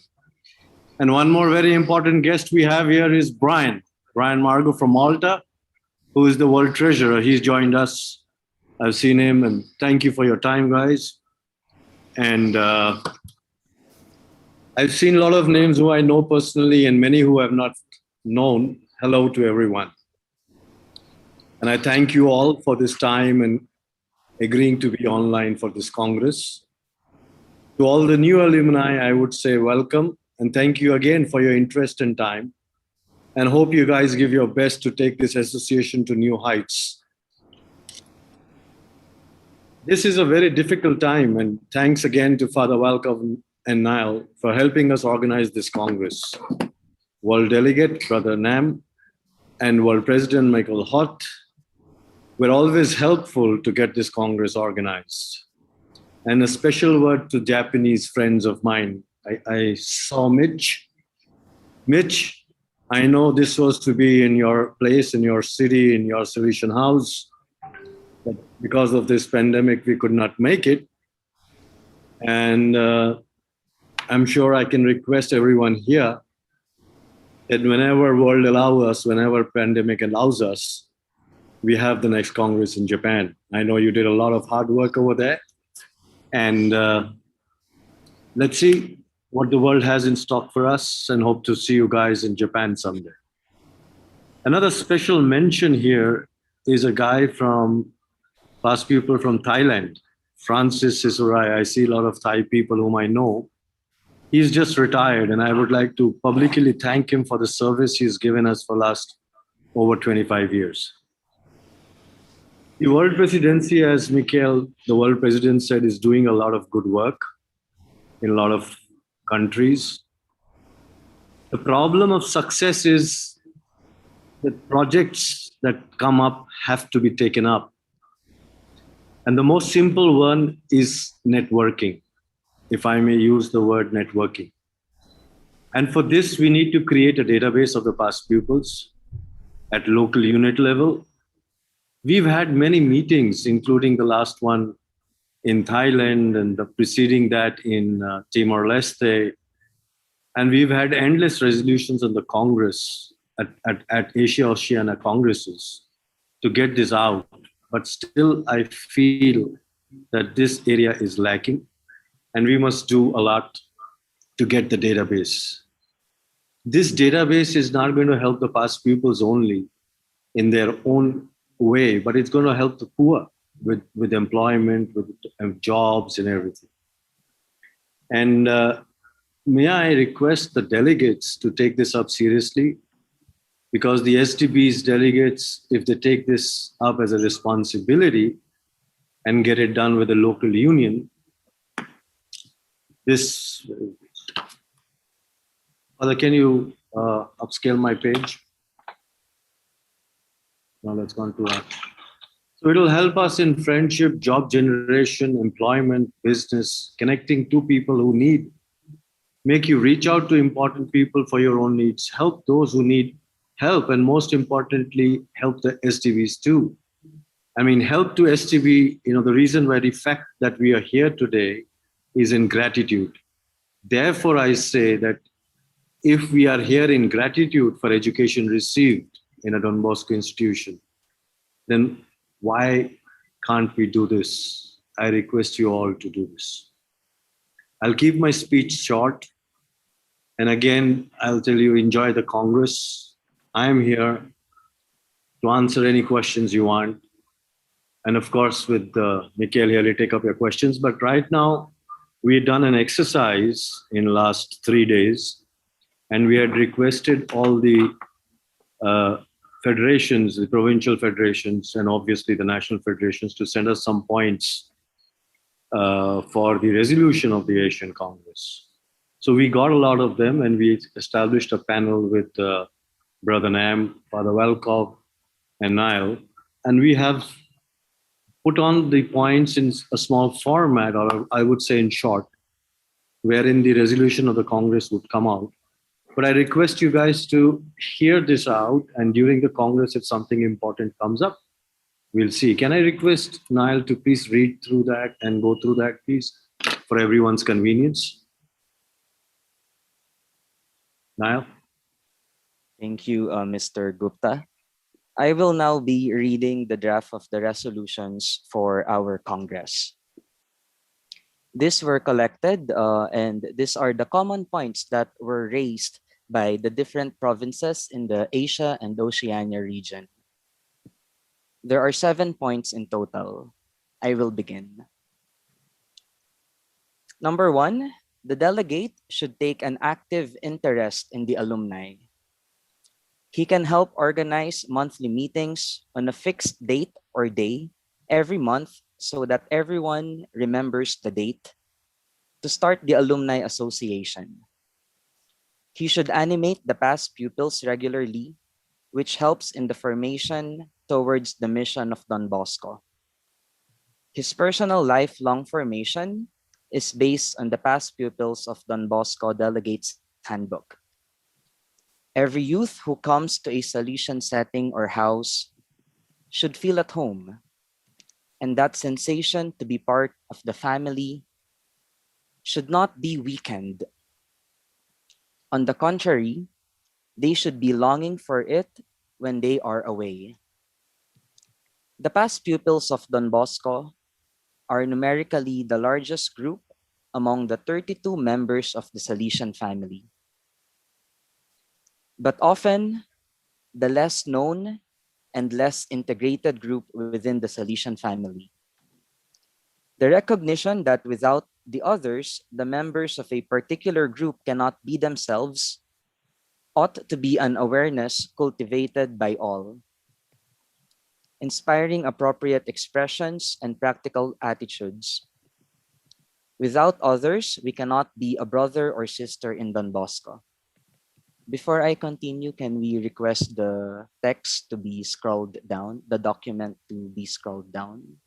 And one more very important guest we have here is Brian Margo from Malta, who is the World Treasurer. He's joined us. I've seen him, and thank you for your time, guys. And I've seen a lot of names who I know personally and many who have not known. Hello to everyone. And I thank you all for this time and agreeing to be online for this Congress. To all the new alumni, I would say welcome and thank you again for your interest and time, and hope you guys give your best to take this association to new heights. This is a very difficult time, and thanks again to Father Welkov and Niall for helping us organize this Congress. World Delegate, Brother Nam, and World President Michael Hort were always helpful to get this Congress organized. And a special word to Japanese friends of mine. I saw Mitch. Mitch, I know this was to be in your place, in your city, in your Salesian house. But because of this pandemic, we could not make it. And I'm sure I can request everyone here that whenever world allows us, whenever pandemic allows us, we have the next Congress in Japan. I know you did a lot of hard work over there. And let's see what the world has in stock for us, and hope to see you guys in Japan someday. Another special mention here is a guy from past pupil from Thailand, Francis Sisurai. I see a lot of Thai people whom I know. He's just retired, and I would like to publicly thank him for the service he's given us for last over 25 years. The World Presidency, as Mikhail, the World President said, is doing a lot of good work in a lot of countries. The problem of success is that projects that come up have to be taken up. And the most simple one is networking, if I may use the word networking. And for this, we need to create a database of the past pupils at local unit level. We've had many meetings, including the last one in Thailand and the preceding that in Timor-Leste. And we've had endless resolutions on the Congress at Asia-Oceania congresses to get this out. But still, I feel that this area is lacking, and we must do a lot to get the database. This database is not going to help the past pupils only in their own way, but it's going to help the poor with employment, with jobs and everything. And may I request the delegates to take this up seriously, because the STB's delegates, if they take this up as a responsibility and get it done with the local union, this, Father, can you upscale my page? Now let's go on to that. So it'll help us in friendship, job generation, employment, business, connecting two people who need, make you reach out to important people for your own needs, help those who need help, and most importantly, help the STBs too. I mean, help to STB, the reason why the fact that we are here today is in gratitude. Therefore, I say that if we are here in gratitude for education received in a Don Bosco institution, then why can't we do this? I request you all to do this. I'll keep my speech short. And again, I'll tell you, enjoy the Congress. I am here to answer any questions you want. And of course, with Mikhail here, to take up your questions. But right now, we've done an exercise in last 3 days, and we had requested all the federations, the provincial federations, and obviously the national federations to send us some points for the resolution of the Asian Congress. So we got a lot of them, and we established a panel with Brother Nam, Father Welkov, and Niall. And we have put on the points in a small format, or I would say in short, wherein the resolution of the Congress would come out. But I request you guys to hear this out, and during the Congress, if something important comes up, we'll see. Can I request Niall to please read through that and go through that, please, for everyone's convenience? Niall? Thank you, Mr. Gupta. I will now be reading the draft of the resolutions for our Congress. These were collected, and these are the common points that were raised by the different provinces in the Asia and Oceania region. There are 7 points in total. I will begin. Number 1, the delegate should take an active interest in the alumni. He can help organize monthly meetings on a fixed date or day every month so that everyone remembers the date to start the alumni association. He should animate the past pupils regularly, which helps in the formation towards the mission of Don Bosco. His personal lifelong formation is based on the past pupils of Don Bosco Delegates Handbook. Every youth who comes to a Salesian setting or house should feel at home, and that sensation to be part of the family should not be weakened. On the contrary, they should be longing for it when they are away. The past pupils of Don Bosco are numerically the largest group among the 32 members of the Salesian family, but often the less known and less integrated group within the Salesian family. The recognition that without the others, the members of a particular group cannot be themselves ought to be an awareness cultivated by all, inspiring appropriate expressions and practical attitudes. Without others, we cannot be a brother or sister in Don Bosco. Before I continue, can we request the text to be scrolled down, the document to be scrolled down?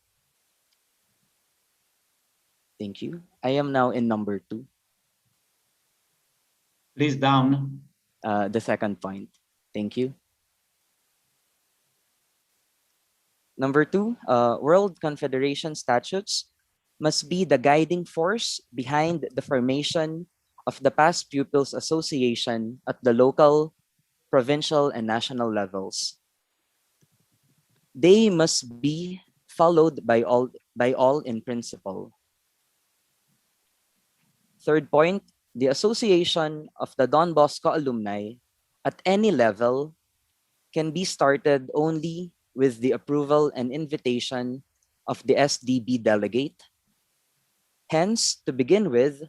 Thank you. I am now in number 2. Please down. The second point. Thank you. Number 2, World Confederation statutes must be the guiding force behind the formation of the Past Pupils Association at the local, provincial, and national levels. They must be followed by all in principle. Third point, the association of the Don Bosco alumni at any level can be started only with the approval and invitation of the SDB delegate. Hence, to begin with,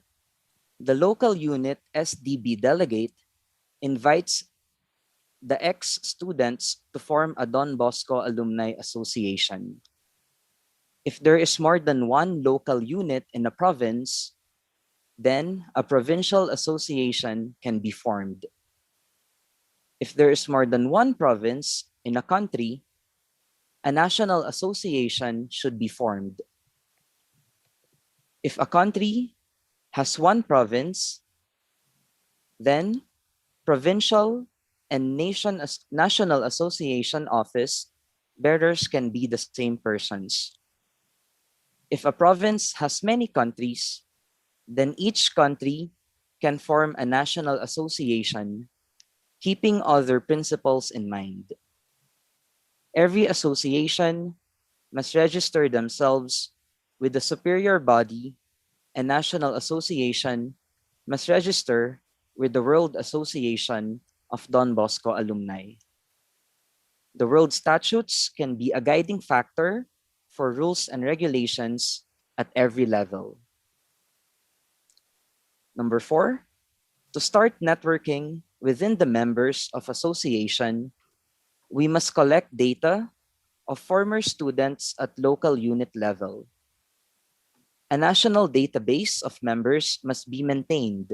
the local unit SDB delegate invites the ex-students to form a Don Bosco Alumni Association. If there is more than one local unit in a province, then a provincial association can be formed. If there is more than one province in a country, a national association should be formed. If a country has one province, then provincial and national association office bearers can be the same persons. If a province has many countries, then each country can form a national association, keeping other principles in mind. Every association must register themselves with the superior body, and national association must register with the World Association of Don Bosco Alumni. The World Statutes can be a guiding factor for rules and regulations at every level. Number 4, to start networking within the members of association, we must collect data of former students at local unit level. A national database of members must be maintained.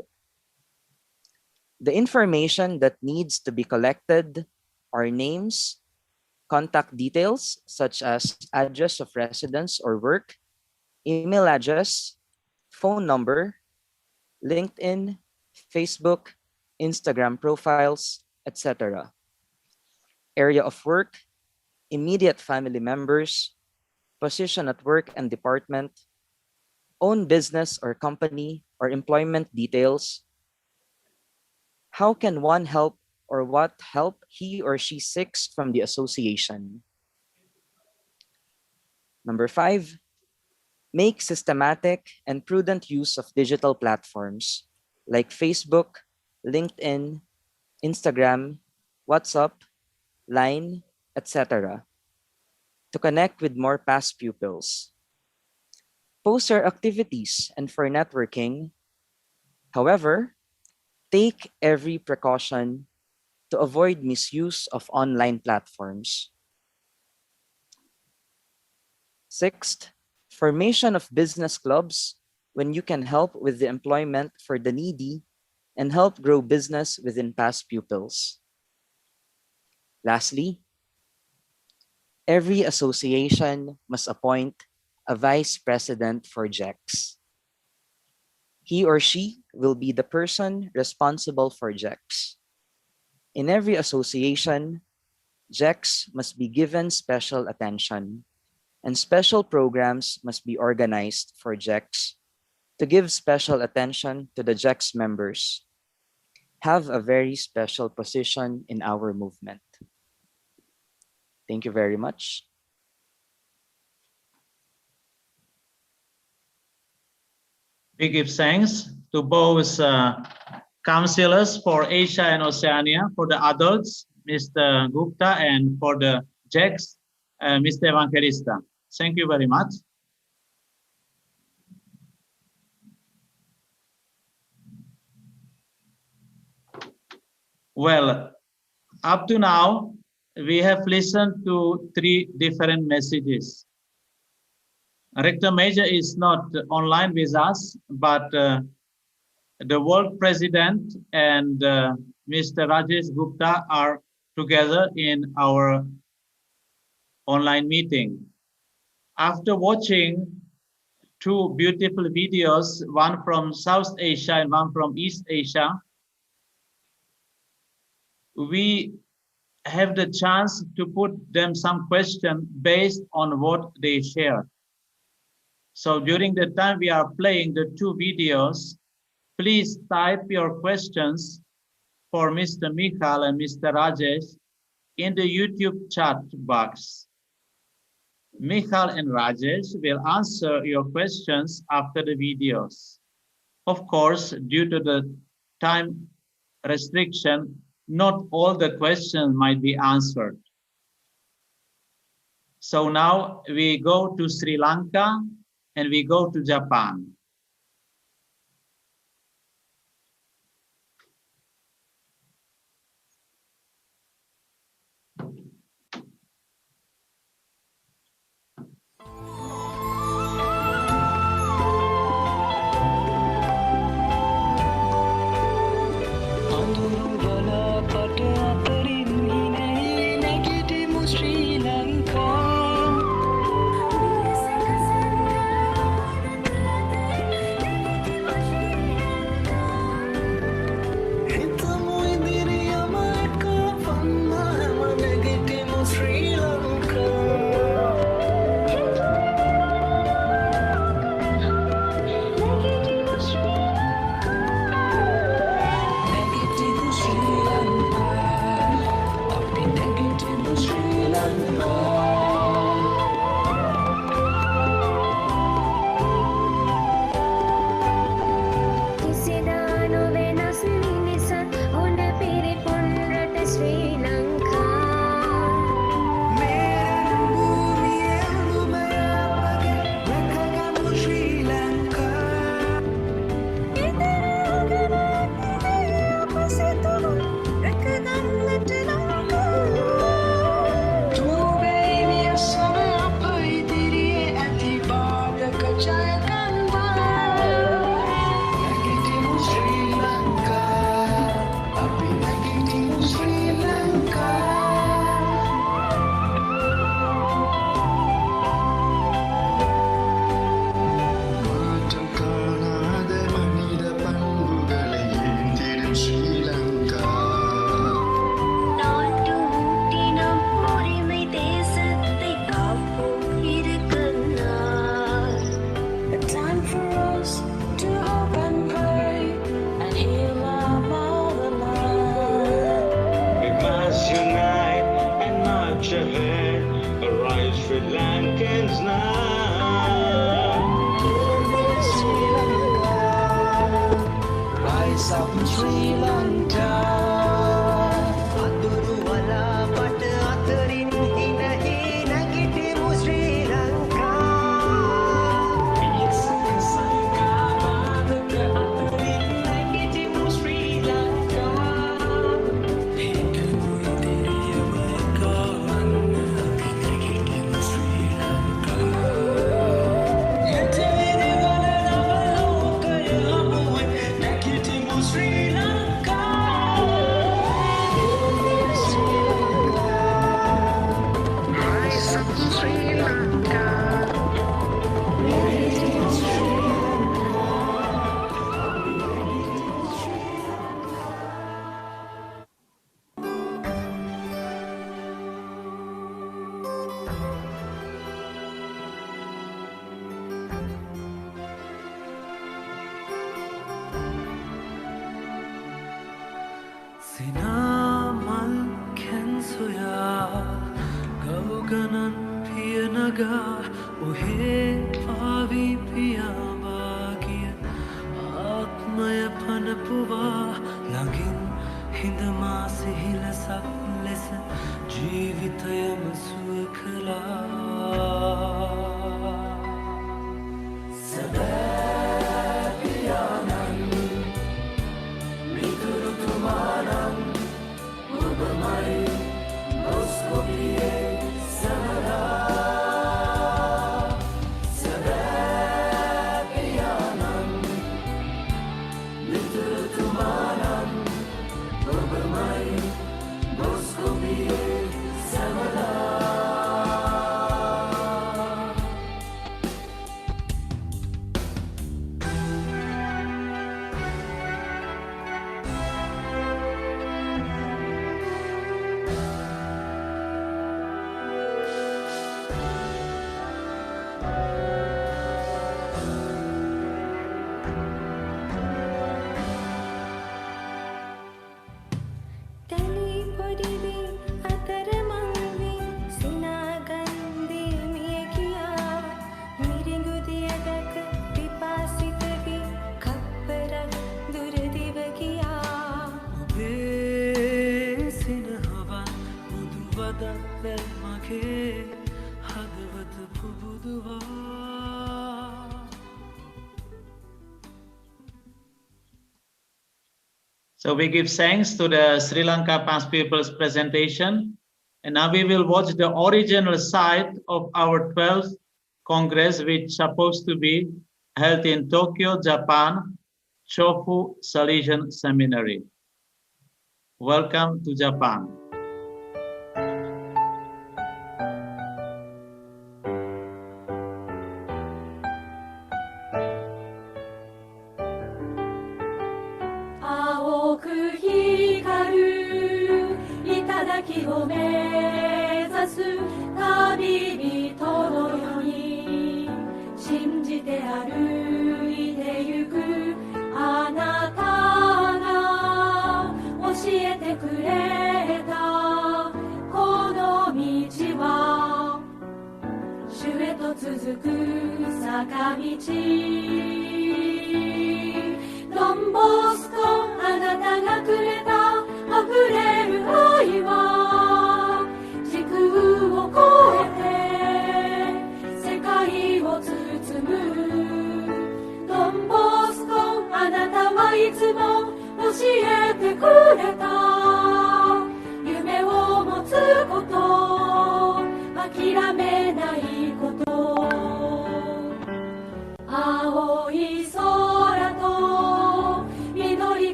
The information that needs to be collected are names, contact details such as address of residence or work, email address, phone number, LinkedIn, Facebook, Instagram profiles, etc. Area of work, immediate family members, position at work and department, own business or company or employment details. How can one help or what help he or she seeks from the association? Number 5, make systematic and prudent use of digital platforms like Facebook, LinkedIn, Instagram, WhatsApp, Line, etc. to connect with more past pupils. Poster activities and for networking. However, take every precaution to avoid misuse of online platforms. 6th, formation of business clubs when you can help with the employment for the needy and help grow business within past pupils. Lastly, every association must appoint a vice president for JEX. He or she will be the person responsible for JEX. In every association, JEX must be given special attention, and special programs must be organized for JEX to give special attention to the JEX members. Have a very special position in our movement. Thank you very much. We give thanks to both counselors for Asia and Oceania, for the adults, Mr. Gupta, and for the Jacks, Mr. Evangelista. Thank you very much. Well, up to now, we have listened to 3 different messages. Rector Major is not online with us, but the world president and Mr. Rajesh Gupta are together in our online meeting. After watching 2 beautiful videos, one from South Asia and one from East Asia, we have the chance to put them some questions based on what they share. So during the time we are playing the 2 videos, please type your questions for Mr. Michal and Mr. Rajesh in the YouTube chat box. Michal and Rajesh will answer your questions after the videos. Of course, due to the time restriction, not all the questions might be answered. So now we go to Sri Lanka and we go to Japan. So we give thanks to the Sri Lanka past people's presentation. And now we will watch the original site of our 12th Congress, which is supposed to be held in Tokyo, Japan, Chofu Salesian Seminary. Welcome to Japan.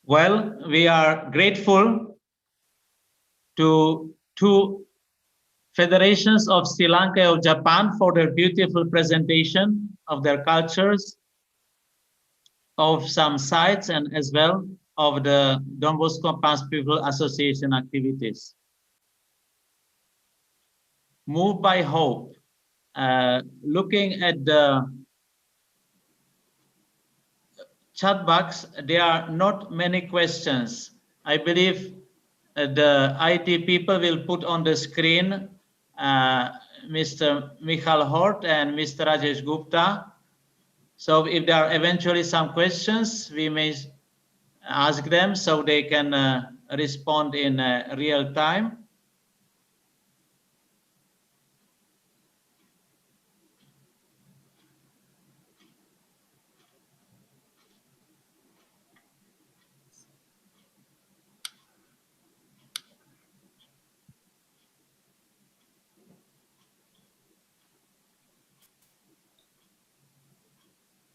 Well, we are grateful to two federations of Sri Lanka and Japan for their beautiful presentation of their cultures, of some sites, and as well of the Don Bosco Past People Association activities. Moved by hope, looking at the chat box, there are not many questions. I believe the IT people will put on the screen Mr. Michal Hort and Mr. Rajesh Gupta. So if there are eventually some questions, we may ask them so they can respond in real time.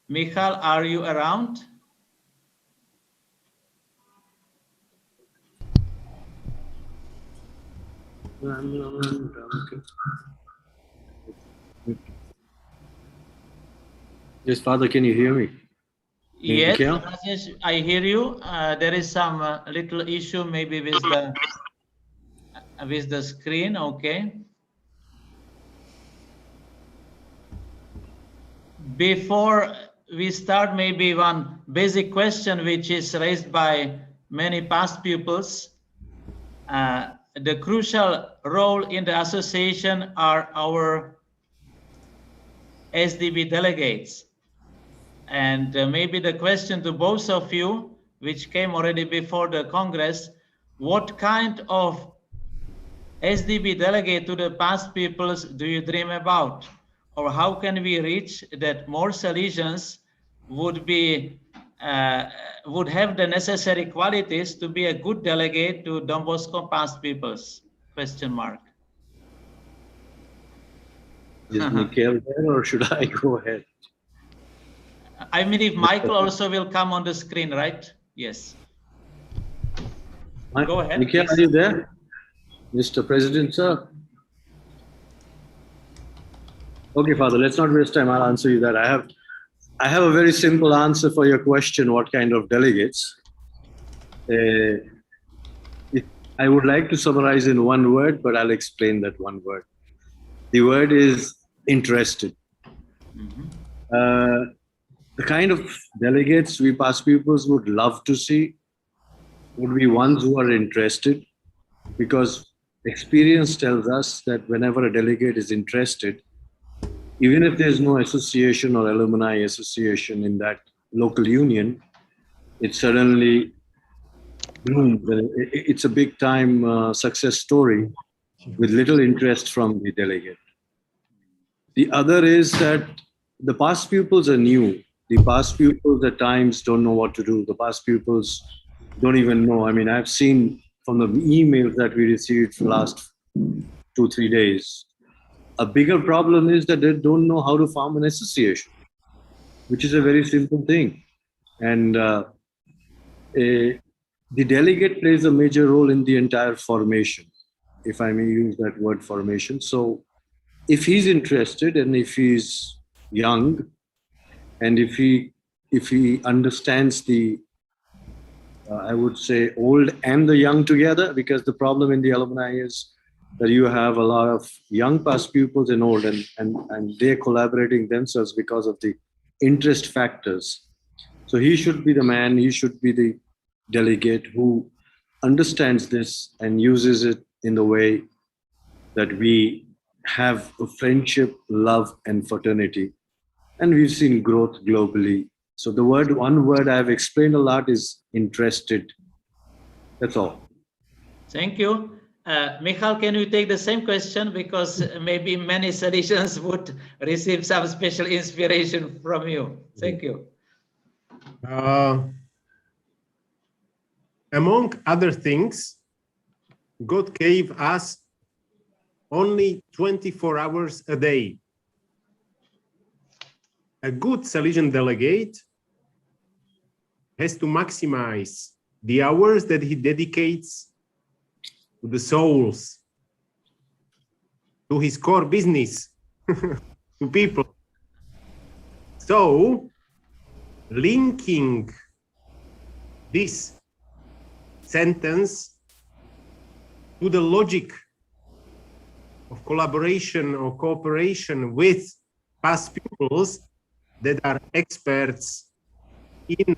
Michal, are you around? Yes, Father, can you hear me? Yes, Michael? Rajesh, I hear you. There is some little issue maybe with the screen. Okay. Before we start, maybe one basic question which is raised by many past pupils. The crucial role in the association are our SDB delegates. And maybe the question to both of you, which came already before the Congress, what kind of SDB delegate to the past peoples do you dream about? Or how can we reach that more Salesians would have the necessary qualities to be a good delegate to Don Bosco past peoples? Question mark. Is Michael there or should I go ahead? I mean, if Michael also will come on the screen, right? Yes. Go ahead. Michael, are you there? Mr. President, sir? Okay, Father, let's not waste time. I'll answer you that. I have a very simple answer for your question, what kind of delegates. I would like to summarize in one word, but I'll explain that one word. The word is interested. The kind of delegates we past pupils would love to see would be ones who are interested, because experience tells us that whenever a delegate is interested, even if there's no association or alumni association in that local union, it suddenly blooms. It's a big time success story with little interest from the delegate. The other is that the past pupils are new. The past pupils at times don't know what to do. The past pupils don't even know. I mean, I've seen from the emails that we received for the last 2-3 days, a bigger problem is that they don't know how to form an association, which is a very simple thing. And the delegate plays a major role in the entire formation, if I may use that word, formation. So if he's interested and if he's young, and if he understands the, I would say, old and the young together, because the problem in the alumni is that you have a lot of young past pupils and old, and they're collaborating themselves because of the interest factors. So he should be the man, he should be the delegate who understands this and uses it in the way that we have a friendship, love, and fraternity. And we've seen growth globally. So the one word I've explained a lot is interested. That's all. Thank you. Michal, can you take the same question? Because maybe many Salesians would receive some special inspiration from you. Thank you. Among other things, God gave us only 24 hours a day. A good Salesian delegate has to maximize the hours that he dedicates to the souls, to his core business, to people. So, linking this sentence to the logic of collaboration or cooperation with past pupils that are experts in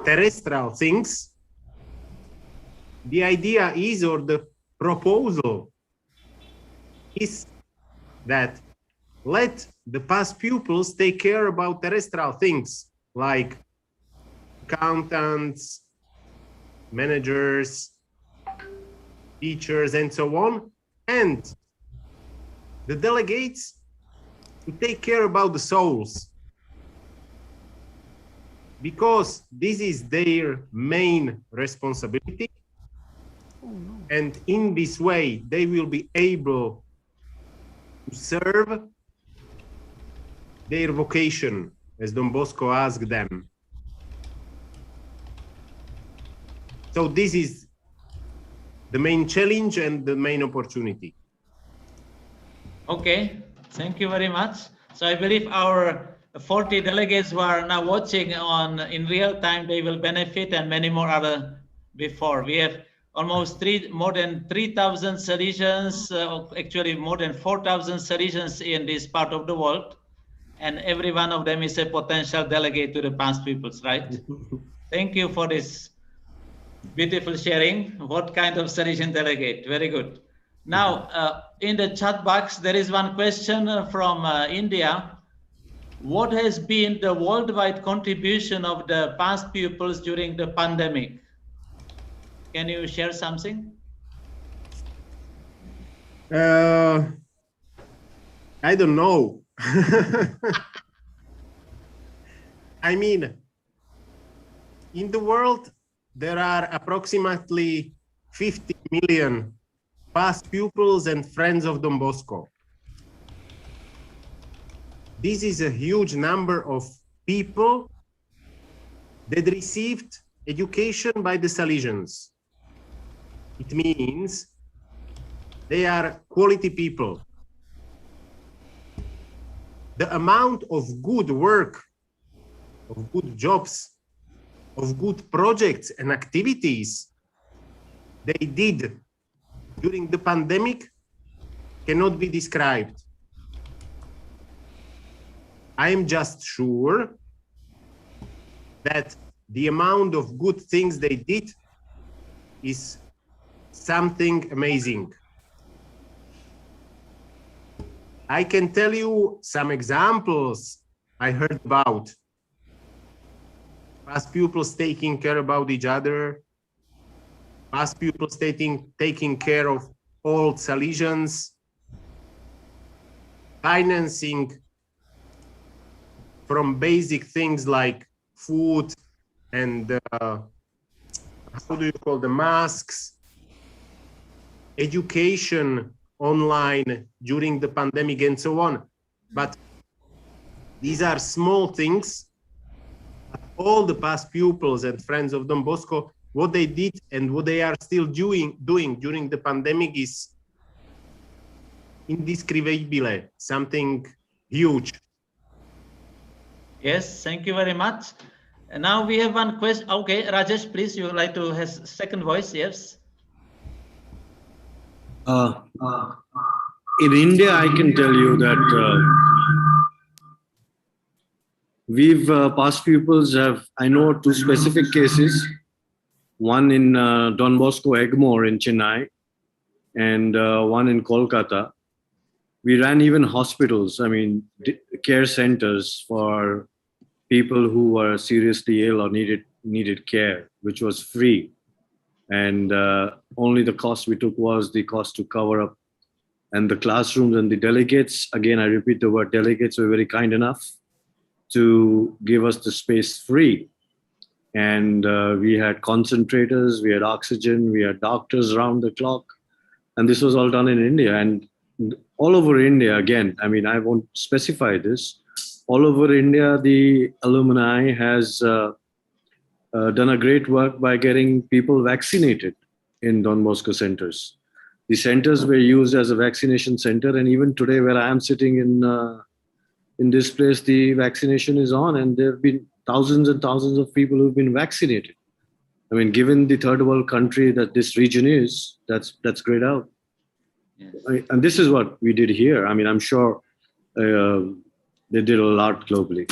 terrestrial things, the idea is, or the proposal is, that let the past pupils take care about terrestrial things like accountants, managers, teachers, and so on, and the delegates to take care about the souls, because this is their main responsibility. And in this way, they will be able to serve their vocation, as Don Bosco asked them. So this is the main challenge and the main opportunity. Okay, thank you very much. So I believe our 40 delegates who are now watching on in real time, they will benefit, and many more other before. We have almost more than 3,000 Salesians, actually more than 4,000 Salesians in this part of the world. And every one of them is a potential delegate to the past pupils, right? Thank you for this beautiful sharing. What kind of Salesian delegate? Very good. Now, in the chat box, there is one question from India. What has been the worldwide contribution of the past pupils during the pandemic? Can you share something? I don't know. I mean, in the world, there are approximately 50 million past pupils and friends of Don Bosco. This is a huge number of people that received education by the Salesians. It means they are quality people. The amount of good work, of good jobs, of good projects and activities they did during the pandemic cannot be described. I am just sure that the amount of good things they did is something amazing. I can tell you some examples I heard about. Past pupils taking care about each other, past pupils taking care of old Salesians, financing from basic things like food and how do you call the masks, education online during the pandemic and so on. But these are small things. All the past pupils and friends of Don Bosco, what they did and what they are still doing during the pandemic is indescribable, something huge. Yes, thank you very much. And now we have one question. Okay, Rajesh, please, you would like to have second voice, yes? In India, I can tell you that we've past pupils have, I know two specific cases, one in Don Bosco Egmore in Chennai and one in Kolkata. We ran even hospitals, I mean, care centers for people who were seriously ill or needed care, which was free. And only the cost we took was the cost to cover up. And the classrooms and the delegates, again, I repeat the word delegates, were very kind enough to give us the space free. And we had concentrators, we had oxygen, we had doctors around the clock. And this was all done in India. And all over India, again, I mean, I won't specify this. All over India, the alumni has done a great work by getting people vaccinated in Don Bosco centers. The centers were used as a vaccination center, and even today, where I am sitting in this place, the vaccination is on, and there have been thousands and thousands of people who've been vaccinated. I mean, given the third world country that this region is, that's great out. Yes. And this is what we did here. I mean, I'm sure they did a lot globally.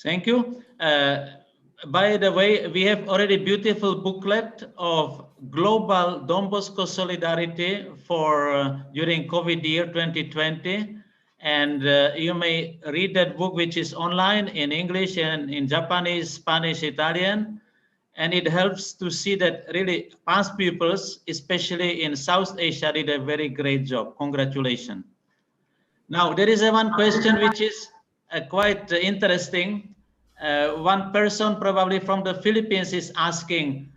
Thank you. By the way, we have already beautiful booklet of global Don Bosco solidarity for during COVID year 2020. And you may read that book, which is online in English and in Japanese, Spanish, Italian. And it helps to see that really past pupils, especially in South Asia, did a very great job. Congratulations. Now, there is one question which is quite interesting. One person probably from the Philippines is asking,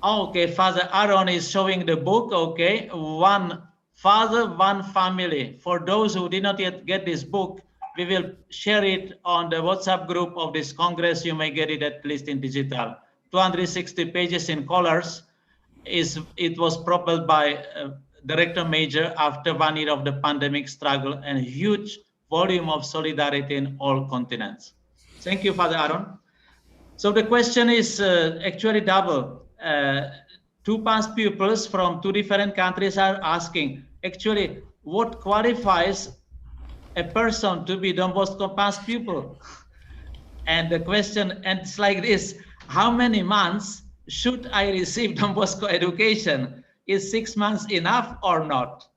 oh, okay, Father Aaron is showing the book, okay, one father, one family. For those who did not yet get this book, we will share it on the WhatsApp group of this Congress. You may get it at least in digital. 260 pages in colors. It was propelled by Director Major after 1 year of the pandemic struggle and a huge volume of solidarity in all continents. Thank you, Father Aaron. So the question is actually double. Two past pupils from two different countries are asking, actually, what qualifies a person to be Don Bosco past pupil? And the question ends like this: how many months should I receive Don Bosco education? Is 6 months enough or not?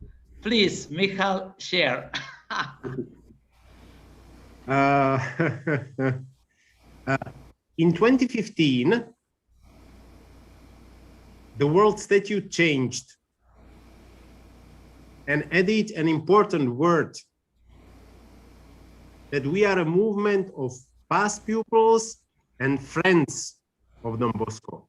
Please, Michal, share. In 2015, the World Statute changed and added an important word, that we are a movement of past pupils and friends of Don Bosco.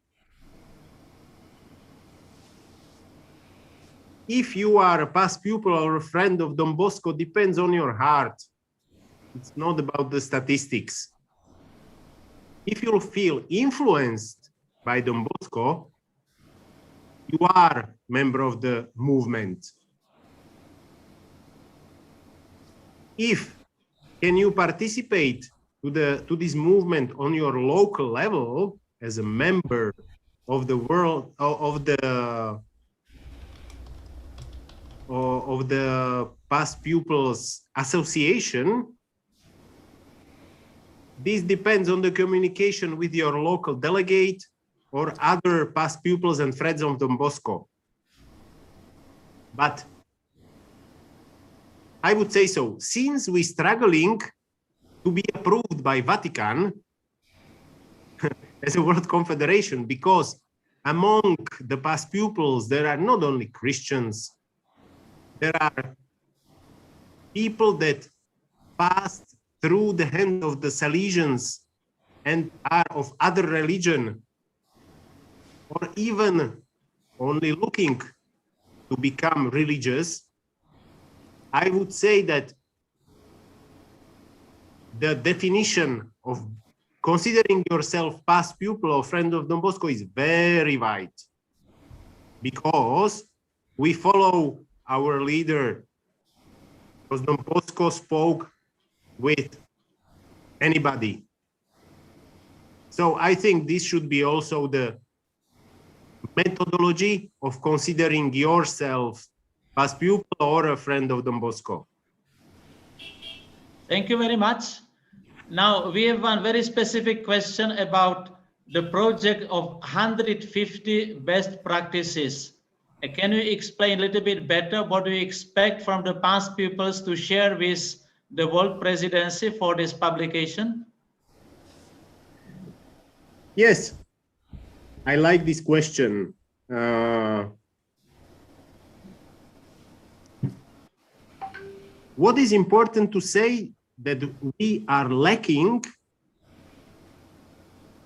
If you are a past pupil or a friend of Don Bosco, depends on your heart. It's not about the statistics. If you feel influenced by Don Bosco, you are a member of the movement. If can you participate to this movement on your local level as a member of the world of the Past Pupils Association, this depends on the communication with your local delegate or other past pupils and friends of Don Bosco. But I would say so, since we're struggling to be approved by Vatican as a World Confederation, because among the past pupils, there are not only Christians, there are people that passed through the hand of the Salesians and are of other religion, or even only looking to become religious. I would say that the definition of considering yourself past pupil or friend of Don Bosco is very wide, because we follow our leader, because Don Bosco spoke with anybody. So I think this should be also the methodology of considering yourself as pupil or a friend of Don Bosco. Thank you very much. Now we have one very specific question about the project of 150 best practices. Can you explain a little bit better what do you expect from the past pupils to share with the World Presidency for this publication? Yes, I like this question. What is important to say that we are lacking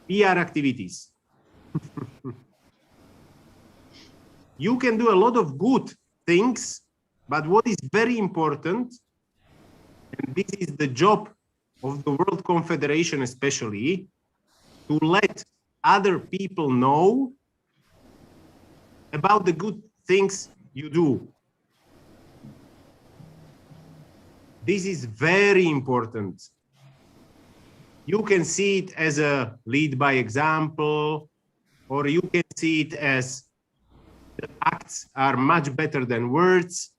PR activities. You can do a lot of good things, but what is very important, and this is the job of the World Confederation especially, to let other people know about the good things you do. This is very important. You can see it as a lead by example, or you can see it as the acts are much better than words,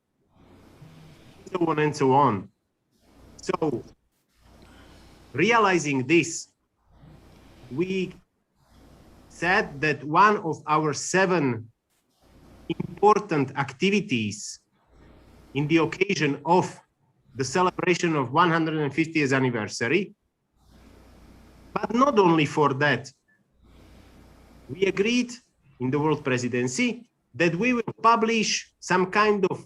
so on and so on. So, realizing this, we said that one of our 7 important activities in the occasion of the celebration of 150th anniversary, but not only for that, we agreed in the World Presidency that we will publish some kind of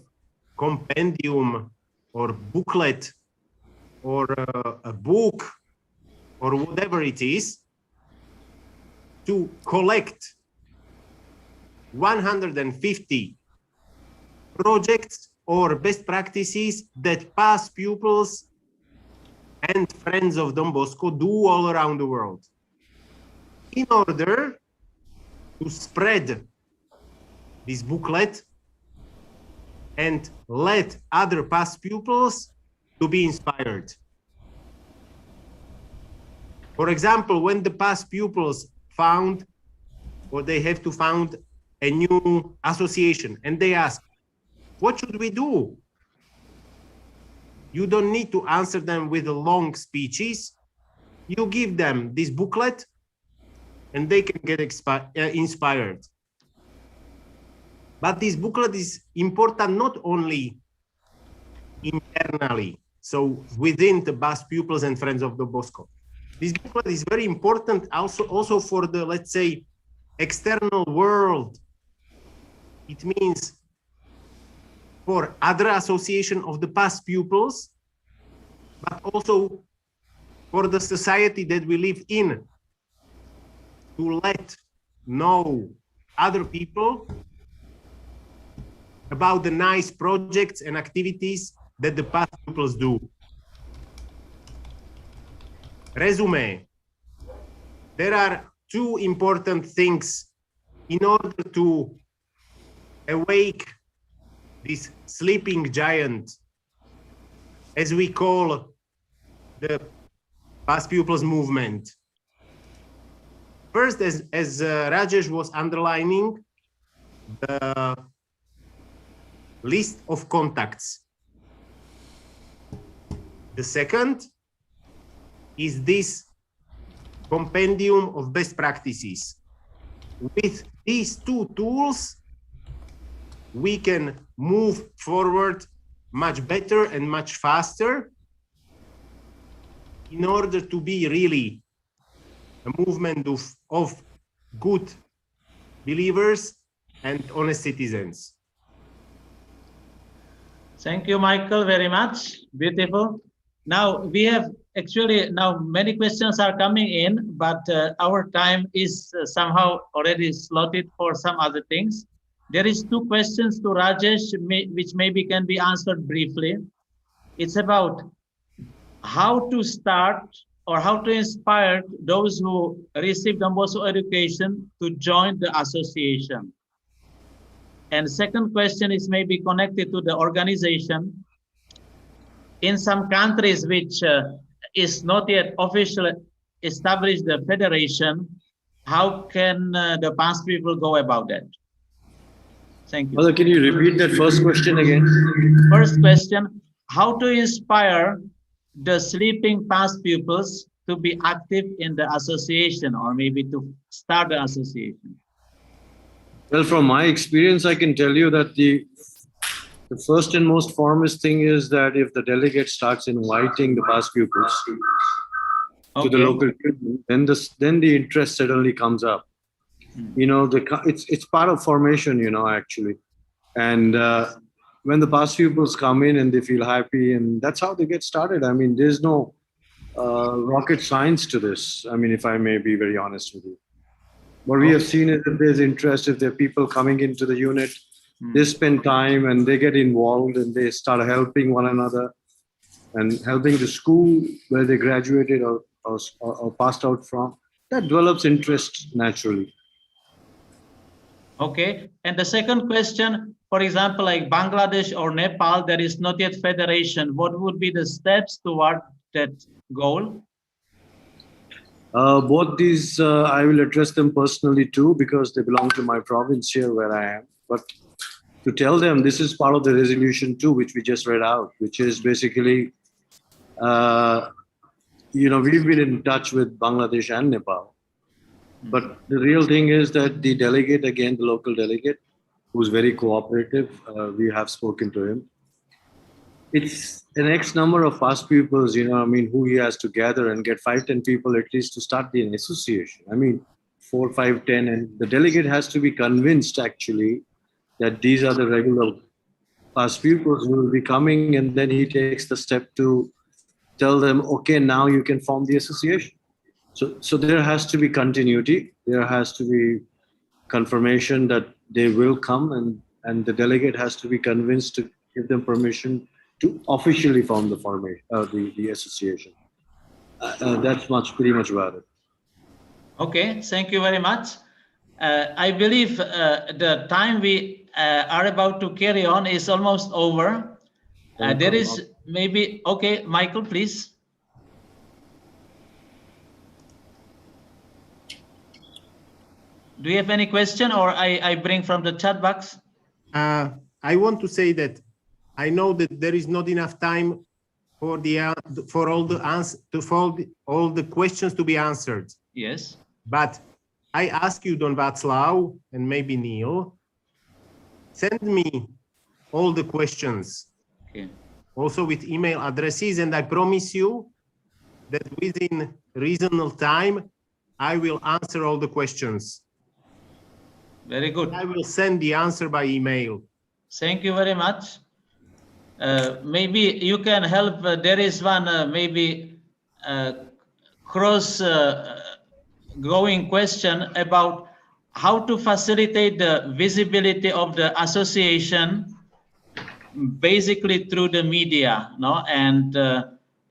compendium or booklet or a book or whatever it is to collect 150 projects or best practices that past pupils and friends of Don Bosco do all around the world, in order to spread this booklet and let other past pupils to be inspired. For example, when the past pupils found, or they have to found a new association, and they ask, what should we do? You don't need to answer them with long speeches. You give them this booklet and they can get inspired. But this booklet is important not only internally, so within the past pupils and friends of Don Bosco. This booklet is very important also for the, let's say, external world. It means for other association of the past pupils, but also for the society that we live in, to let know other people about the nice projects and activities that the past pupils do. Resume. There are 2 important things in order to awake this sleeping giant, as we call the past pupils movement. First, as Rajesh was underlining, the list of contacts. The second is this compendium of best practices. With these 2 tools, we can move forward much better and much faster in order to be really a movement of good believers and honest citizens. Thank you, Michael, very much. Beautiful. Now we have actually many questions are coming in, but our time is somehow already slotted for some other things. There is 2 questions to Rajesh, which maybe can be answered briefly. It's about how to start or how to inspire those who receive Don Bosco education to join the association. And second question is maybe connected to the organization. In some countries which is not yet officially established the federation, how can the past people go about that? Thank you. Mother, can you repeat that first question again? First question, how to inspire the sleeping past pupils to be active in the association or maybe to start the association? Well, from my experience, I can tell you that the first and most foremost thing is that if the delegate starts inviting the past pupils to the local community, then the interest suddenly comes up. You know, it's part of formation, you know, actually. And when the past pupils come in and they feel happy, and that's how they get started. I mean, there's no rocket science to this. I mean, if I may be very honest with you. What we have seen is that there's interest, if there are people coming into the unit, they spend time and they get involved and they start helping one another and helping the school where they graduated or passed out from. that develops interest naturally. Okay. And the second question, for example, like Bangladesh or Nepal, there is not yet federation. What would be the steps toward that goal? Both these, I will address them personally too, because they belong to my province here where I am. But to tell them, this is part of the resolution too, which we just read out, which is basically, we've been in touch with Bangladesh and Nepal. But the real thing is that the delegate, again, the local delegate, who's very cooperative, we have spoken to him. It's an X number of past pupils, who he has to gather and get 5-10 people at least to start the association. 4, 5, 10, and the delegate has to be convinced actually that these are the regular past pupils who will be coming, and then he takes the step to tell them, okay, now you can form the association. So there has to be continuity. There has to be confirmation that they will come, and the delegate has to be convinced to give them permission to officially form the association. That's pretty much about it. Okay, thank you very much. I believe the time we are about to carry on is almost over. There is maybe, okay, Michael, please. Do you have any question, or I bring from the chat box? I want to say that I know that there is not enough time for all the questions to be answered. Yes. But I ask you, Don Václav, and maybe Neil, send me all the questions, okay, also with email addresses, and I promise you that within reasonable time, I will answer all the questions. Very good. I will send the answer by email. Thank you very much. Maybe you can help. There is one cross-going question about how to facilitate the visibility of the association, basically through the media, no? And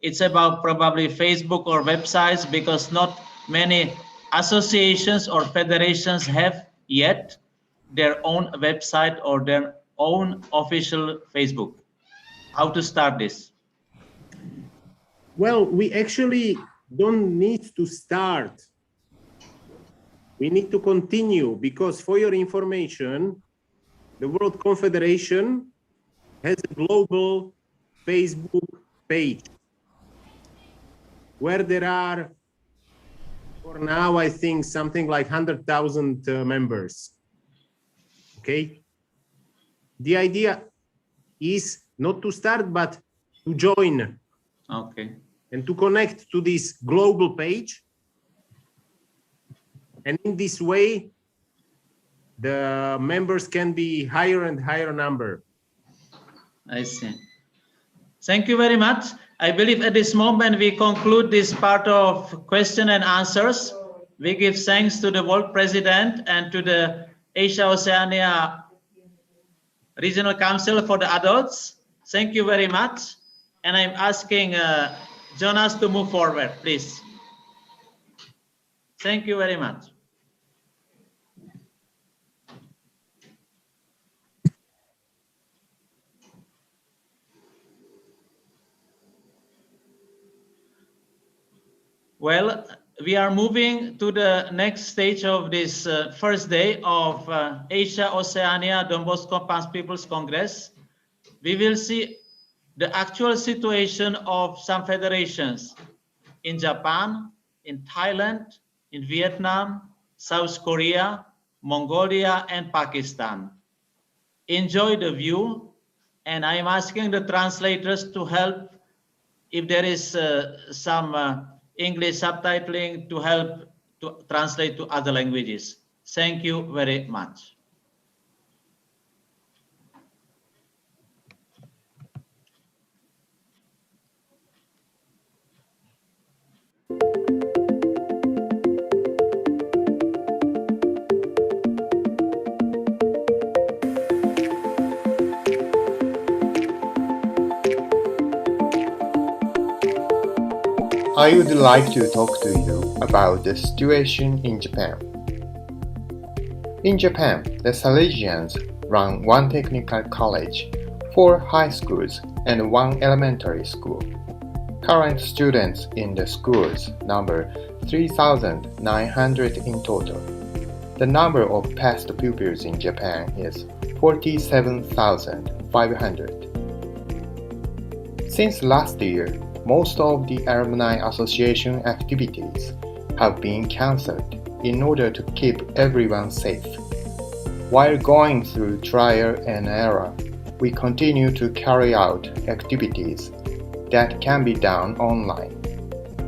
it's about probably Facebook or websites, because not many associations or federations have yet their own website or their own official Facebook. How to start this? Well, we actually don't need to start. We need to continue, because for your information, the World Confederation has a global Facebook page where there are, for now, I think something like 100,000 members. Okay. The idea is not to start, but to join. Okay. And to connect to this global page. And in this way, the members can be higher and higher number. I see. Thank you very much. I believe at this moment we conclude this part of question and answers. We give thanks to the World President and to the Asia-Oceania Regional Council for the Adults. Thank you very much. And I'm asking Jonas to move forward, please. Thank you very much. Well, we are moving to the next stage of this first day of Asia-Oceania Don Bosco Past Peoples Congress. We will see the actual situation of some federations in Japan, in Thailand, in Vietnam, South Korea, Mongolia, and Pakistan. Enjoy the view, and I'm asking the translators to help if there is some English subtitling to help to translate to other languages. Thank you very much. I would like to talk to you about the situation in Japan. In Japan, the Salesians run one technical college, 4 high schools, and 1 elementary school. Current students in the schools number 3,900 in total. The number of past pupils in Japan is 47,500. Since last year, most of the Alumni Association activities have been cancelled in order to keep everyone safe. While going through trial and error, we continue to carry out activities that can be done online.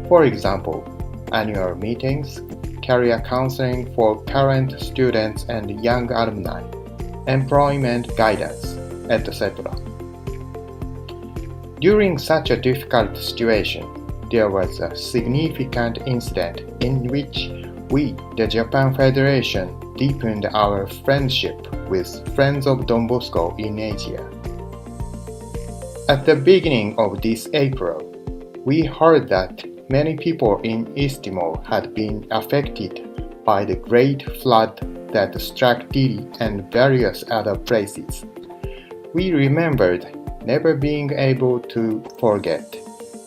For example, annual meetings, career counseling for current students and young alumni, employment guidance, etc. During such a difficult situation, there was a significant incident in which we, the Japan Federation, deepened our friendship with Friends of Don Bosco in Asia. At the beginning of this April, we heard that many people in East Timor had been affected by the great flood that struck Dili and various other places. We remembered never being able to forget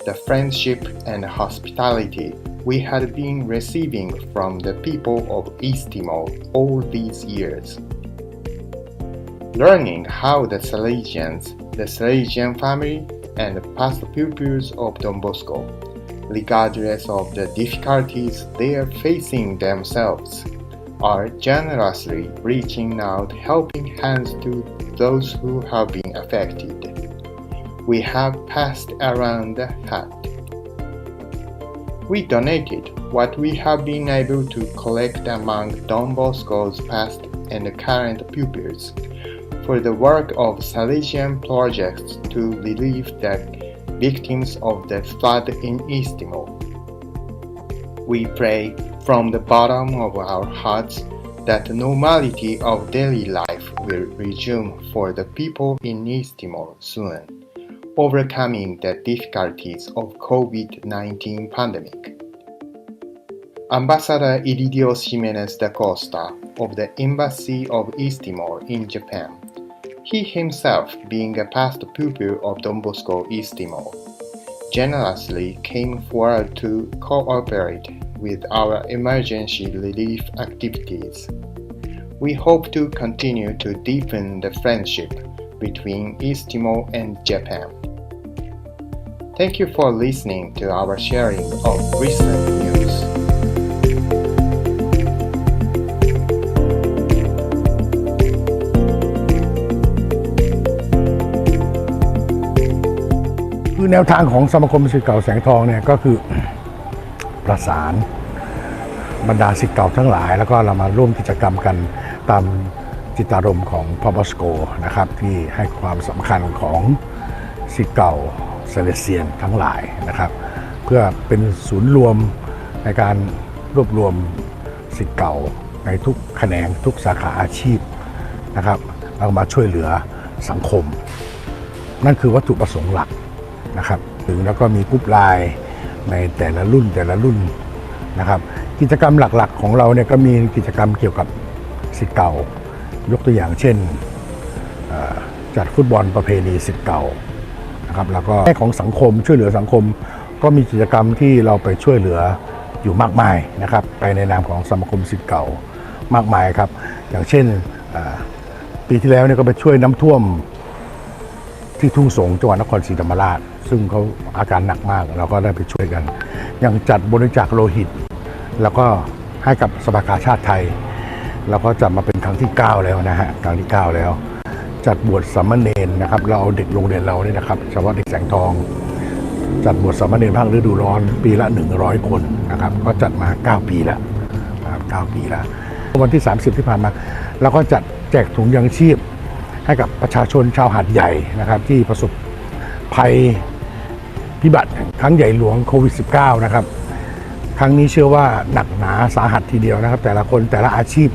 the friendship and hospitality we had been receiving from the people of East Timor all these years. Learning how the Salesians, the Salesian family, and past pupils of Don Bosco, regardless of the difficulties they are facing themselves, are generously reaching out helping hands to those who have been affected. We have passed around the hat. We donated what we have been able to collect among Don Bosco's past and current pupils for the work of Salesian projects to relieve the victims of the flood in East Timor. We pray from the bottom of our hearts that the normality of daily life will resume for the people in East Timor soon, overcoming the difficulties of COVID-19 pandemic. Ambassador Iridio Ximenez da Costa of the Embassy of East Timor in Japan, he himself being a past pupil of Don Bosco East Timor, generously came forward to cooperate with our emergency relief activities. We hope to continue to deepen the friendship between East Timor and Japan. Thank you for listening to our sharing of recent news.คือแนวทางของสมาคมศิษย์เก่าแสงทองเนี่ยก็คือประสานบรรดาศิษย์เก่าทั้งหลายแล้วก็เรามาร่วมกิจกรรมกันตามจิตอารมณ์ของพบสโกนะครับที่ให้ความสำคัญของศิษย์เก่าเซเลเซียนทั้งหลายนะครับเพื่อเป็นศูนย์รวมในการรวบรวมศิษย์เก่าในทุกแขนงทุกสาขาอาชีพนะครับแล้วมาช่วยเหลือสังคมนั่นคือวัตถุประสงค์หลักนะครับถึงแล้วก็มีกรุ๊ปไลน์ในแต่ละรุ่นนะครับกิจกรรมหลักๆของเราเนี่ยก็มีกิจกรรมเกี่ยวกับศิษย์เก่ายกตัวอย่างเช่นจัดฟุตบอลประเพณีศิษย์เก่านะครับแล้วก็ของสังคมช่วยเหลือสังคมก็มีกิจกรรมที่เราไปช่วยเหลืออยู่มากมายนะครับไปในนามของสมาคมศิษย์เก่ามากมายครับอย่างเช่นปีที่แล้วเนี่ยก็ไปช่วยน้ำท่วมที่ทุ่งสงจังหวัดนครศรีธรรมราชซึ่งเขาอาการหนักมากเราก็ได้ไปช่วยกันอย่างจัดบริจาคโลหิตแล้วก็ให้กับสภากาชาติไทยเราก็จัดมาเป็นครั้งที่9แล้วนะฮะครั้งที่9แล้วจัดบวชสามเณรนะครับเราเอาเด็กโรงเรียนเราเนี่ยนะครับเฉพาะเด็กแสงทองจัดบวชสามเณรภาคฤดูร้อนปีละ100คนนะครับก็จัดมา9ปีแล้ว9ปีแล้ววันที่30ที่ผ่านมาเราก็จัดแจกถุงยังชีพให้กับประชาชนชาวหาดใหญ่นะครับที่ประสบภัยพิบัติครั้งใหญ่หลวงโควิด -19 นะครับครั้งนี้เชื่อว่าหนักหนาสาหัสทีเดียวนะครับแต่ละคนแต่ละอาชีพ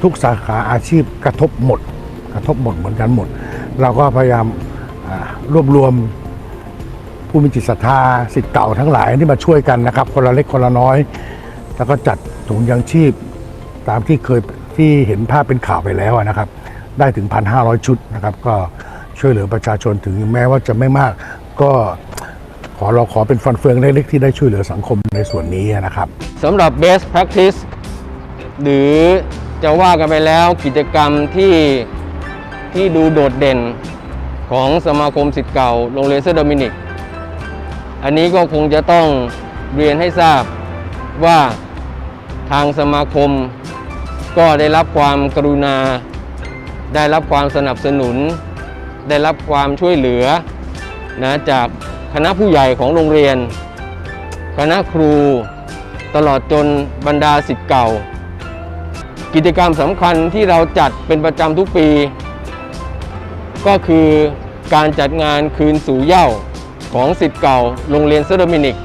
ทุกสาขาอาชีพกระทบหมดเหมือนกันหมดเราก็พยายามรวบรวม ผู้มีจิตศรัทธาศิษย์เก่าทั้งหลายที่มาช่วยกันนะครับคนละเล็กคนละน้อยแล้วก็จัดถุงยังชีพตามที่เห็นภาพเป็นข่าวไปแล้วนะครับได้ถึง 1,500 ชุดนะครับก็ช่วยเหลือประชาชนถึงแม้ว่าจะไม่มากก็เราขอเป็นฟันเฟืองเล็กๆที่ได้ช่วยเหลือสังคมในส่วนนี้นะครับสำหรับ best practice หรือจะว่ากันไปแล้วกิจกรรมที่ดูโดดเด่นของสมาคมศิษย์เก่าโรงเรียนเซนต์โดมินิกอันนี้ก็คงจะต้องเรียนให้ทราบว่าทางสมาคมก็ได้รับความกรุณาได้รับความสนับสนุนได้รับความช่วยเหลือนะจากคณะผู้ใหญ่ของโรงเรียนคณะครูตลอดจนบรรดาศิษย์เก่ากิจกรรมสำคัญที่เราจัดเป็นประจำทุกปีก็คือการจัดงานคืนสู่เหย้าของศิษย์เก่าโรงเรียนเซนต์โดมินิก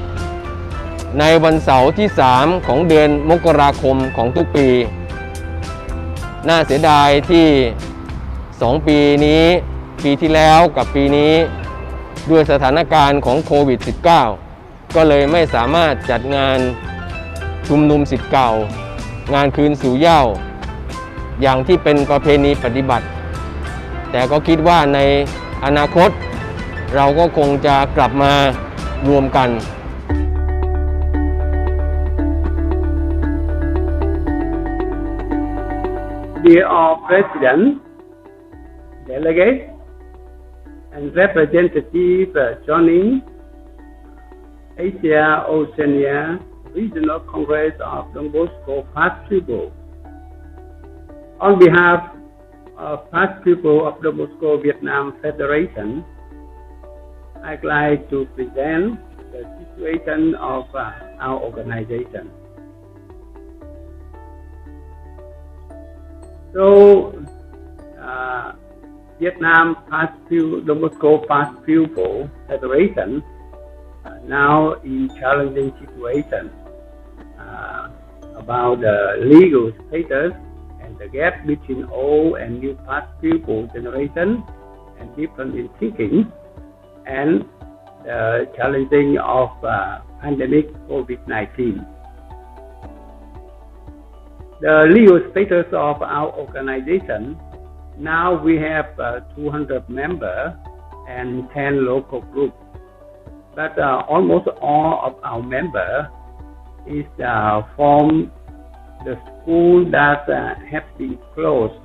ในวันเสาร์ที่ 3 ของเดือนมกราคมของทุกปีน่าเสียดายที่2 ปีนี้ปีที่แล้วกับปีนี้ด้วยสถานการณ์ของโควิด -19 ก็เลยไม่สามารถจัดงานชุมนุมศิษย์เก่างานคืนสู่เหย้าอย่างที่เป็นประเพณีปฏิบัติแต่ก็คิดว่าในอนาคตเราก็คงจะกลับมารวมกัน Dear President, delegates, and representatives joining Asia-Oceania Regional Congress of Don Bosco Past Pupils. On behalf of Past Pupils of Don Bosco Vietnam Federation, I'd like to present the situation of our organization. So, Vietnam Don Bosco Past Pupils Federation now in challenging situation about the legal status and the gap between old and new past pupil generation and difference in thinking and the challenging of pandemic COVID-19. The legal status of our organization, now we have 200 members and 10 local groups. But almost all of our members is from the school that have been closed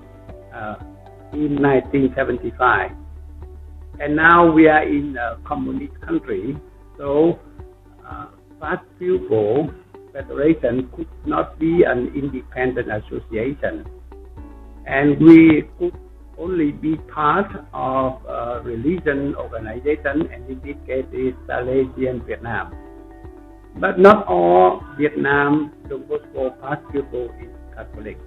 in 1975. And now we are in a communist country, so Past Pupil Federation could not be an independent association. And we could only be part of a religion organization, and in this case is Salesian Vietnam. But not all Vietnam Don Bosco Past Pupil is Catholic.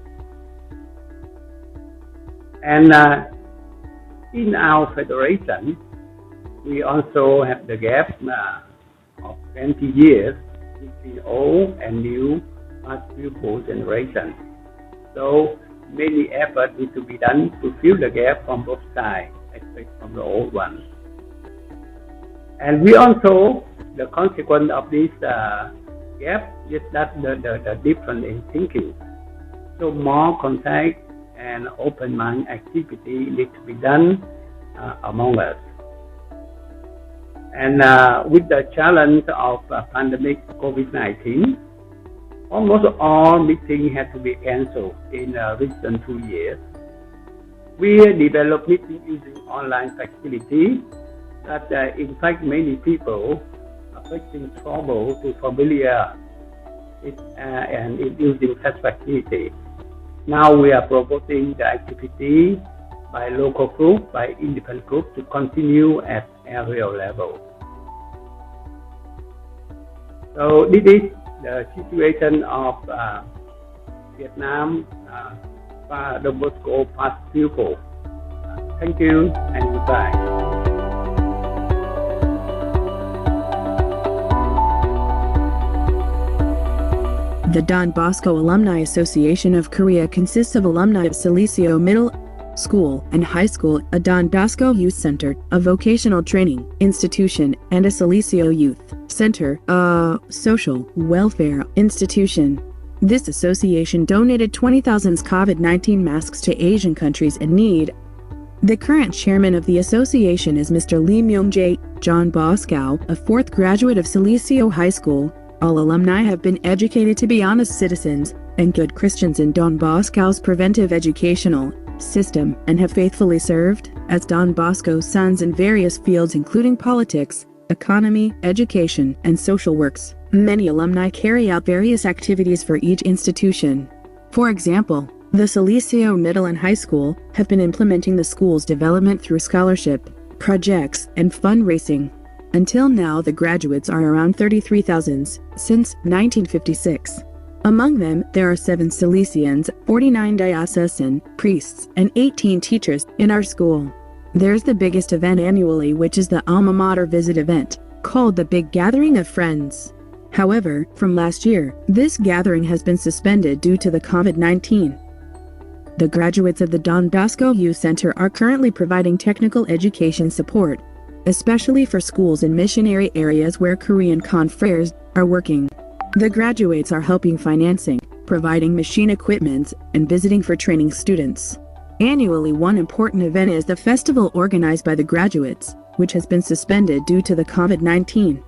And in our federation, we also have the gap of 20 years between old and new Past Pupil generation. So many efforts need to be done to fill the gap from both sides, especially from the old ones. And we also, the consequence of this gap is that the difference in thinking. So more contact and open mind activity need to be done among us. And with the challenge of pandemic COVID-19, almost all meetings had to be cancelled in recent 2 years. We developed meetings using online facility that in fact many people are facing trouble to familiar and in using such facility. Now we are proposing the activity by local group, by independent group to continue at area level. So this is the situation of Vietnam Don Bosco Past Pupil. Thank you and goodbye. The Don Bosco Alumni Association of Korea consists of alumni of Salesio Middle, school, and high school, a Don Bosco Youth Center, a vocational training institution, and a Salicio Youth Center, a social welfare institution. This association donated 20,000 COVID-19 masks to Asian countries in need. The current chairman of the association is Mr. Lee Myung-jae John Bosco, a fourth graduate of Salicio High School. All alumni have been educated to be honest citizens and good Christians in Don Bosco's preventive educational system and have faithfully served as Don Bosco's sons in various fields including politics, economy, education, and social works. Many alumni carry out various activities for each institution. For example, the Salicio Middle and High School have been implementing the school's development through scholarship, projects, and fundraising. Until now, the graduates are around 33,000 since 1956. Among them, there are 7 Salesians, 49 diocesan priests, and 18 teachers in our school. There's the biggest event annually, which is the Alma Mater Visit event, called the Big Gathering of Friends. However, from last year, this gathering has been suspended due to the COVID-19. The graduates of the Don Bosco Youth Center are currently providing technical education support, especially for schools in missionary areas where Korean confreres are working. The graduates are helping financing, providing machine equipment, and visiting for training students. Annually, one important event is the festival organized by the graduates, which has been suspended due to the COVID-19.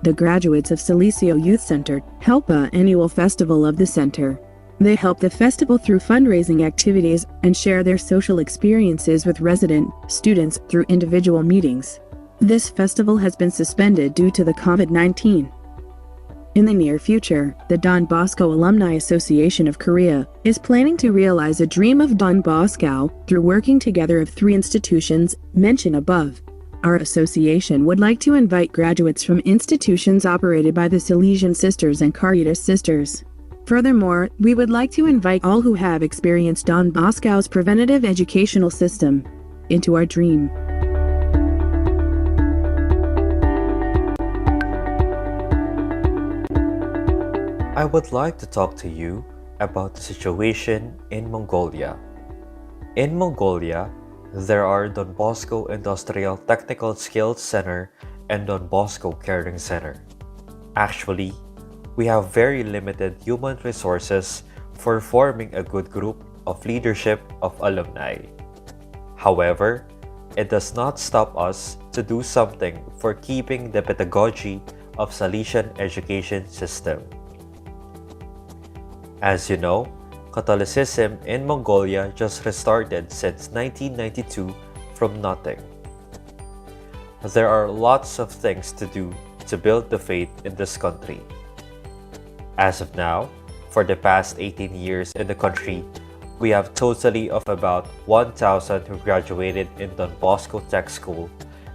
The graduates of Salicio Youth Center help an annual festival of the center. They help the festival through fundraising activities and share their social experiences with resident students through individual meetings. This festival has been suspended due to the COVID-19. In the near future, the Don Bosco Alumni Association of Korea is planning to realize a dream of Don Bosco through working together of 3 institutions mentioned above. Our association would like to invite graduates from institutions operated by the Salesian Sisters and Caritas Sisters. Furthermore, we would like to invite all who have experienced Don Bosco's preventative educational system into our dream. I would like to talk to you about the situation in Mongolia. In Mongolia, there are Don Bosco Industrial Technical Skills Center and Don Bosco Caring Center. Actually, we have very limited human resources for forming a good group of leadership of alumni. However, it does not stop us to do something for keeping the pedagogy of Salesian education system. As you know, Catholicism in Mongolia just restarted since 1992 from nothing. There are lots of things to do to build the faith in this country. As of now, for the past 18 years in the country, we have totally of about 1,000 who graduated in Don Bosco Tech School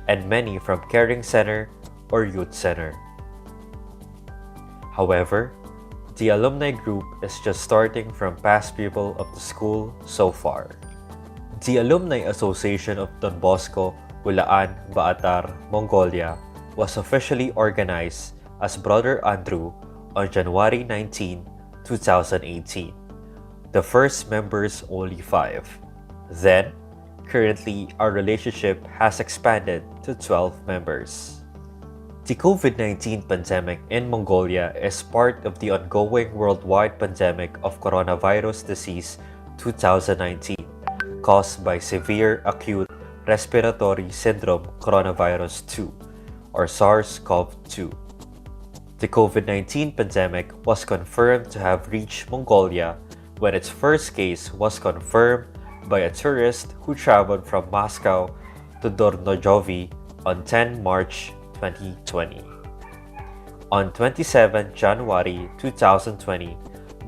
and many from Caring Center or Youth Center. However, the alumni group is just starting from past people of the school so far. The Alumni Association of Don Bosco, Bulaan, Baatar, Mongolia was officially organized as Brother Andrew on January 19, 2018. The first members only 5. Then, currently our relationship has expanded to 12 members. The COVID-19 pandemic in Mongolia is part of the ongoing worldwide pandemic of coronavirus disease 2019 caused by severe acute respiratory syndrome coronavirus 2 or SARS-CoV-2. The COVID-19 pandemic was confirmed to have reached Mongolia when its first case was confirmed by a tourist who traveled from Moscow to Dornojovi on 10 March 2020. On 27 January 2020,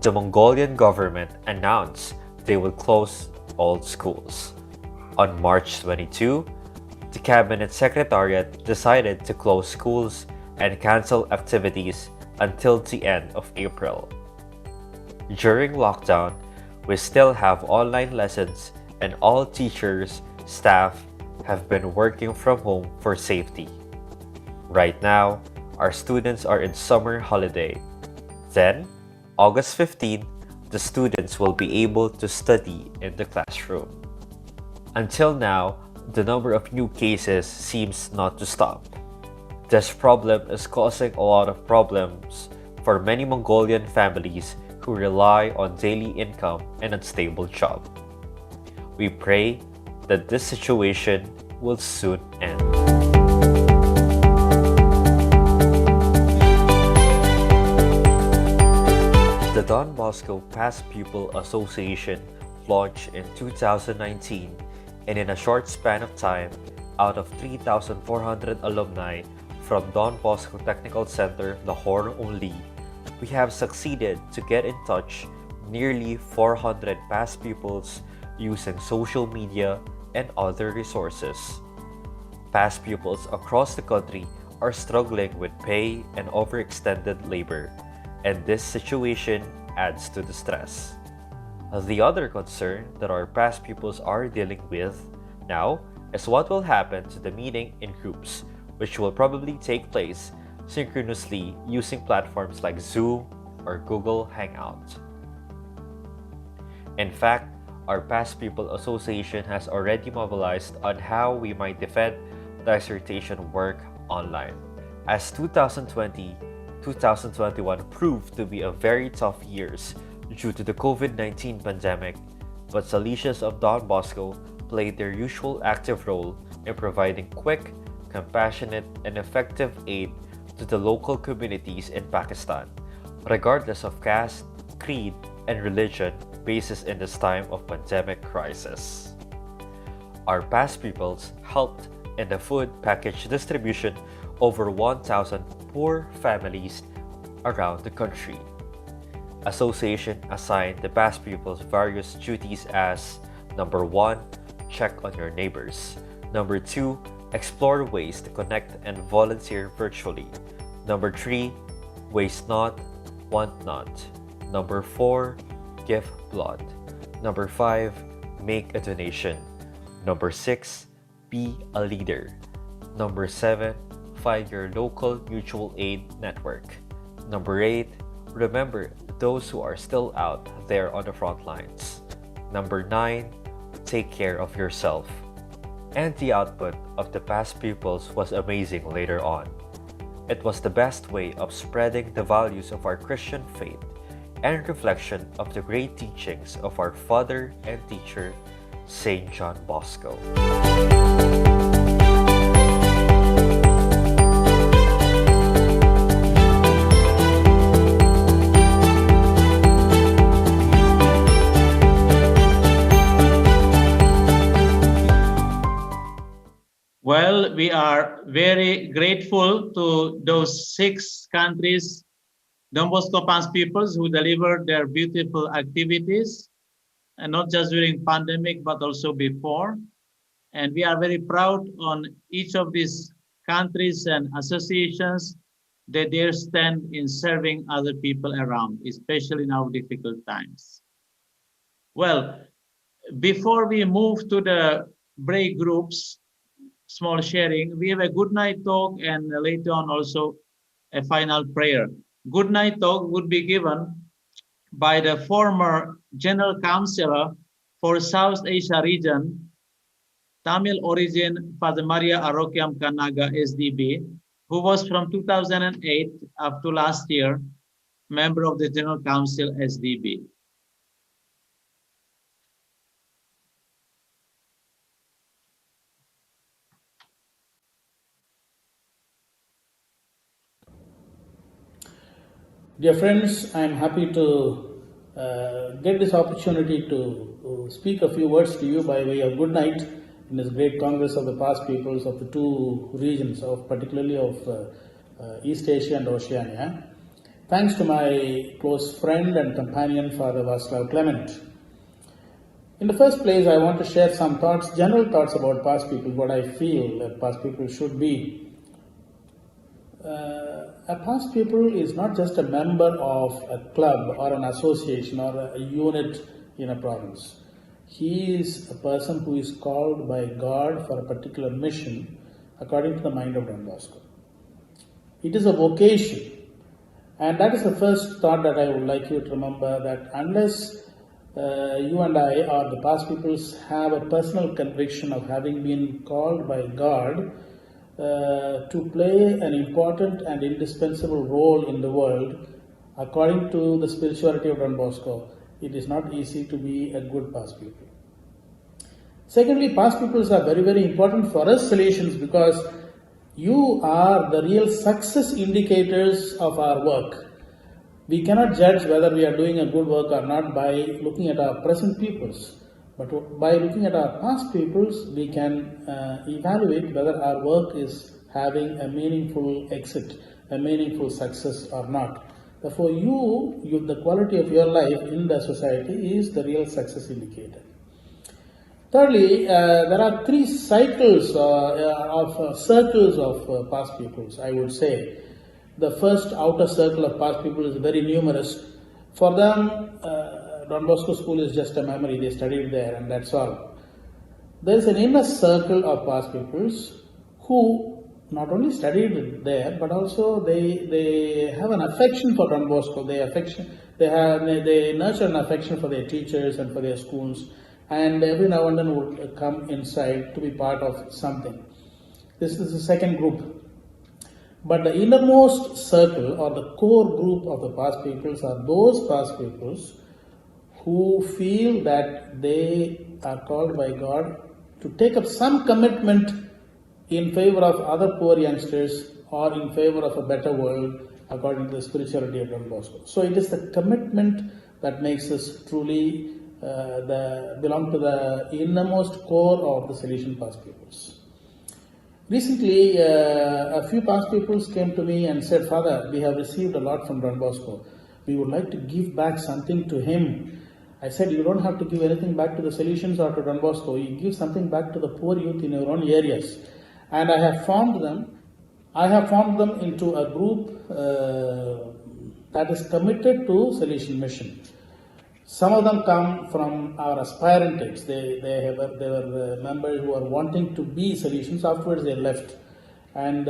the Mongolian government announced they would close all schools. On March 22, the Cabinet Secretariat decided to close schools and cancel activities until the end of April. During lockdown, we still have online lessons and all teachers, staff have been working from home for safety. Right now, our students are in summer holiday. Then, August 15, the students will be able to study in the classroom. Until now, the number of new cases seems not to stop. This problem is causing a lot of problems for many Mongolian families who rely on daily income and unstable job. We pray that this situation will soon end. The Don Bosco Past Pupil Association launched in 2019, and in a short span of time, out of 3,400 alumni from Don Bosco Technical Center, Lahore only, we have succeeded to get in touch nearly 400 past pupils using social media and other resources. Past pupils across the country are struggling with pay and overextended labor, and this situation adds to the stress. The other concern that our past pupils are dealing with now is what will happen to the meeting in groups, which will probably take place synchronously using platforms like Zoom or Google Hangout. In fact, our Past Pupil Association has already mobilized on how we might defend dissertation work online. As 2020-2021 proved to be a very tough years due to the COVID-19 pandemic, but Salesians of Don Bosco played their usual active role in providing quick, compassionate, and effective aid to the local communities in Pakistan, regardless of caste, creed, and religion basis in this time of pandemic crisis. Our past pupils helped in the food package distribution over 1,000 poor families around the country. Association assigned the past pupils various duties as: number 1, check on your neighbors; number 2, explore ways to connect and volunteer virtually; number 3, waste not, want not; number 4, give blood; number 5, make a donation; number 6, be a leader; number 7, find your local mutual aid network; number 8, remember those who are still out there on the front lines; number 9, take care of yourself. And the output of the past pupils was amazing later on. It was the best way of spreading the values of our Christian faith and reflection of the great teachings of our father and teacher, Saint John Bosco. Well, we are very grateful to those 6 countries, Don Bosco past pupils, who delivered their beautiful activities, and not just during pandemic, but also before. And we are very proud on each of these countries and associations that they stand in serving other people around, especially in our difficult times. Well, before we move to the break groups, small sharing, we have a good night talk and later on also a final prayer. Good night talk would be given by the former General Counsellor for South Asia region, Tamil origin, Father Maria Arokyam Kanaga, SDB, who was from 2008 up to last year, member of the General Council, SDB. Dear friends, I am happy to get this opportunity to speak a few words to you by way of good night in this great Congress of the past peoples of the 2 regions, particularly of East Asia and Oceania. Thanks to my close friend and companion, Father Václav Clement. In the first place, I want to share some thoughts, general thoughts about past people, what I feel that past people should be. A past pupil is not just a member of a club or an association or a unit in a province. He is a person who is called by God for a particular mission according to the mind of Don Bosco. It is a vocation, and that is the first thought that I would like you to remember, that unless you and I, or the past peoples, have a personal conviction of having been called by God to play an important and indispensable role in the world according to the spirituality of Don Bosco. It is not easy to be a good past people. Secondly, past peoples are very, very important for us Salesians because you are the real success indicators of our work. We cannot judge whether we are doing a good work or not by looking at our present peoples. But by looking at our past peoples, we can evaluate whether our work is having a meaningful exit, a meaningful success or not. Therefore, the quality of your life in the society is the real success indicator. Thirdly, there are three cycles circles of past peoples, I would say. The first outer circle of past people is very numerous. For them, Don Bosco School is just a memory. They studied there and that's all. There is an inner circle of past peoples who not only studied there, but also they have an affection for Don Bosco. They nurture an affection for their teachers and for their schools, and every now and then would come inside to be part of something. This is the second group. But the innermost circle or the core group of the past peoples are those past peoples who feel that they are called by God to take up some commitment in favor of other poor youngsters or in favor of a better world according to the spirituality of Don Bosco. So it is the commitment that makes us truly belong to the innermost core of the Salesian past peoples. Recently, a few past peoples came to me and said, "Father, we have received a lot from Don Bosco. We would like to give back something to him." I said, "You don't have to give anything back to the Salesians or to Don Bosco. You give something back to the poor youth in your own areas." And I have formed them into a group that is committed to Salesian mission. Some of them come from our aspirant tapes. They were members who are wanting to be Salesians. Afterwards, they left. And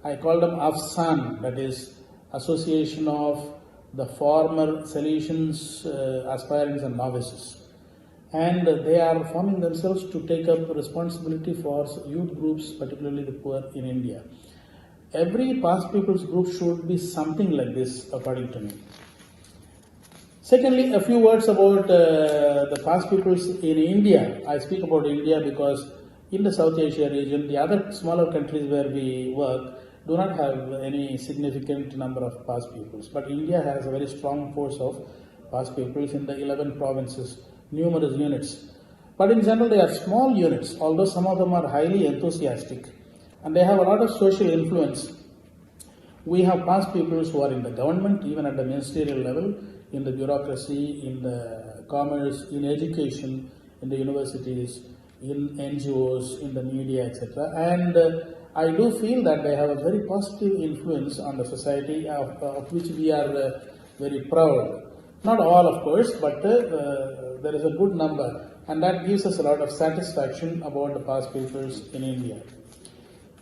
I call them AFSAN, that is Association of the Former Salesians, Aspirants and Novices. And they are forming themselves to take up responsibility for youth groups, particularly the poor in India. Every past people's group should be something like this, according to me. Secondly, a few words about the past peoples in India. I speak about India because in the South Asia region, the other smaller countries where we work do not have any significant number of past peoples. But India has a very strong force of past peoples in the 11 provinces, numerous units. But in general, they are small units, although some of them are highly enthusiastic. And they have a lot of social influence. We have past peoples who are in the government, even at the ministerial level, in the bureaucracy, in the commerce, in education, in the universities, in NGOs, in the media, etc. And I do feel that they have a very positive influence on the society of which we are very proud. Not all, of course, but there is a good number. And that gives us a lot of satisfaction about the past peoples in India.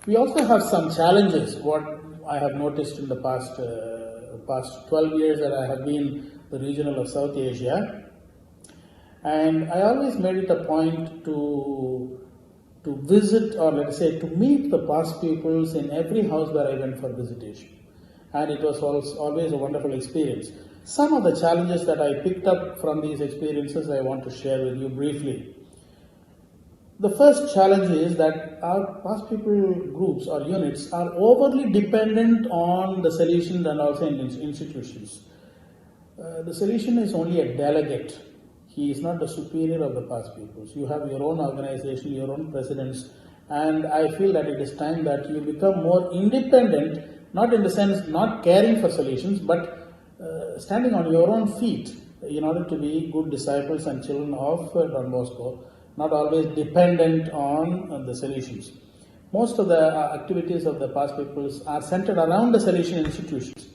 We also have some challenges, what I have noticed in the past 12 years that I have been the regional of South Asia. And I always made it a point to visit, or let's say to meet the past peoples in every house where I went for visitation. And it was always a wonderful experience. Some of the challenges that I picked up from these experiences I want to share with you briefly. The first challenge is that our past people groups or units are overly dependent on the Salesian and also institutions. The Salesian is only a delegate. He is not the superior of the past peoples. You have your own organization, your own presidents, and I feel that it is time that you become more independent, not in the sense not caring for Salesians, but standing on your own feet in order to be good disciples and children of Don Bosco, not always dependent on the Salesians. Most of the activities of the past peoples are centered around the Salesian institutions,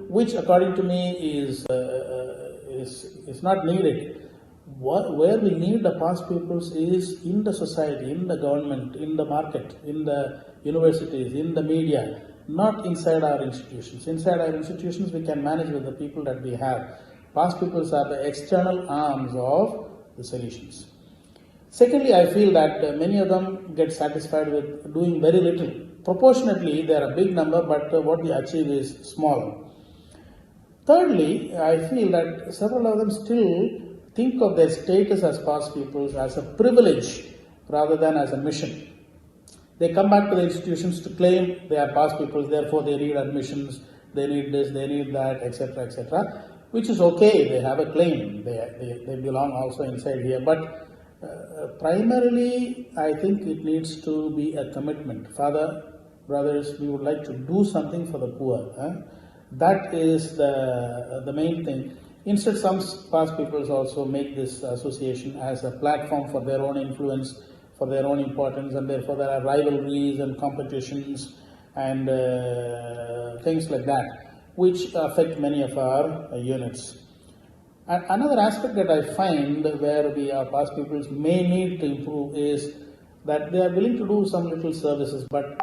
which according to me is not needed. Where we need the past peoples is in the society, in the government, in the market, in the universities, in the media, not inside our institutions. Inside our institutions we can manage with the people that we have. past peoples are the external arms of the solutions. Secondly, I feel that many of them get satisfied with doing very little. Proportionately, they are a big number, but what they achieve is small. Thirdly, I feel that several of them still think of their status as past peoples as a privilege rather than as a mission. They come back to the institutions to claim they are past peoples, therefore they need admissions, they need this, they need that, etc., which is okay. They have a claim. They belong also inside here. But primarily, I think it needs to be a commitment. Father, brothers, we would like to do something for the poor. That is the main thing. Instead, some past peoples also make this association as a platform for their own influence, for their own importance, and therefore there are rivalries and competitions and things like that, which affect many of our units. And another aspect that I find where our past peoples may need to improve is that they are willing to do some little services, but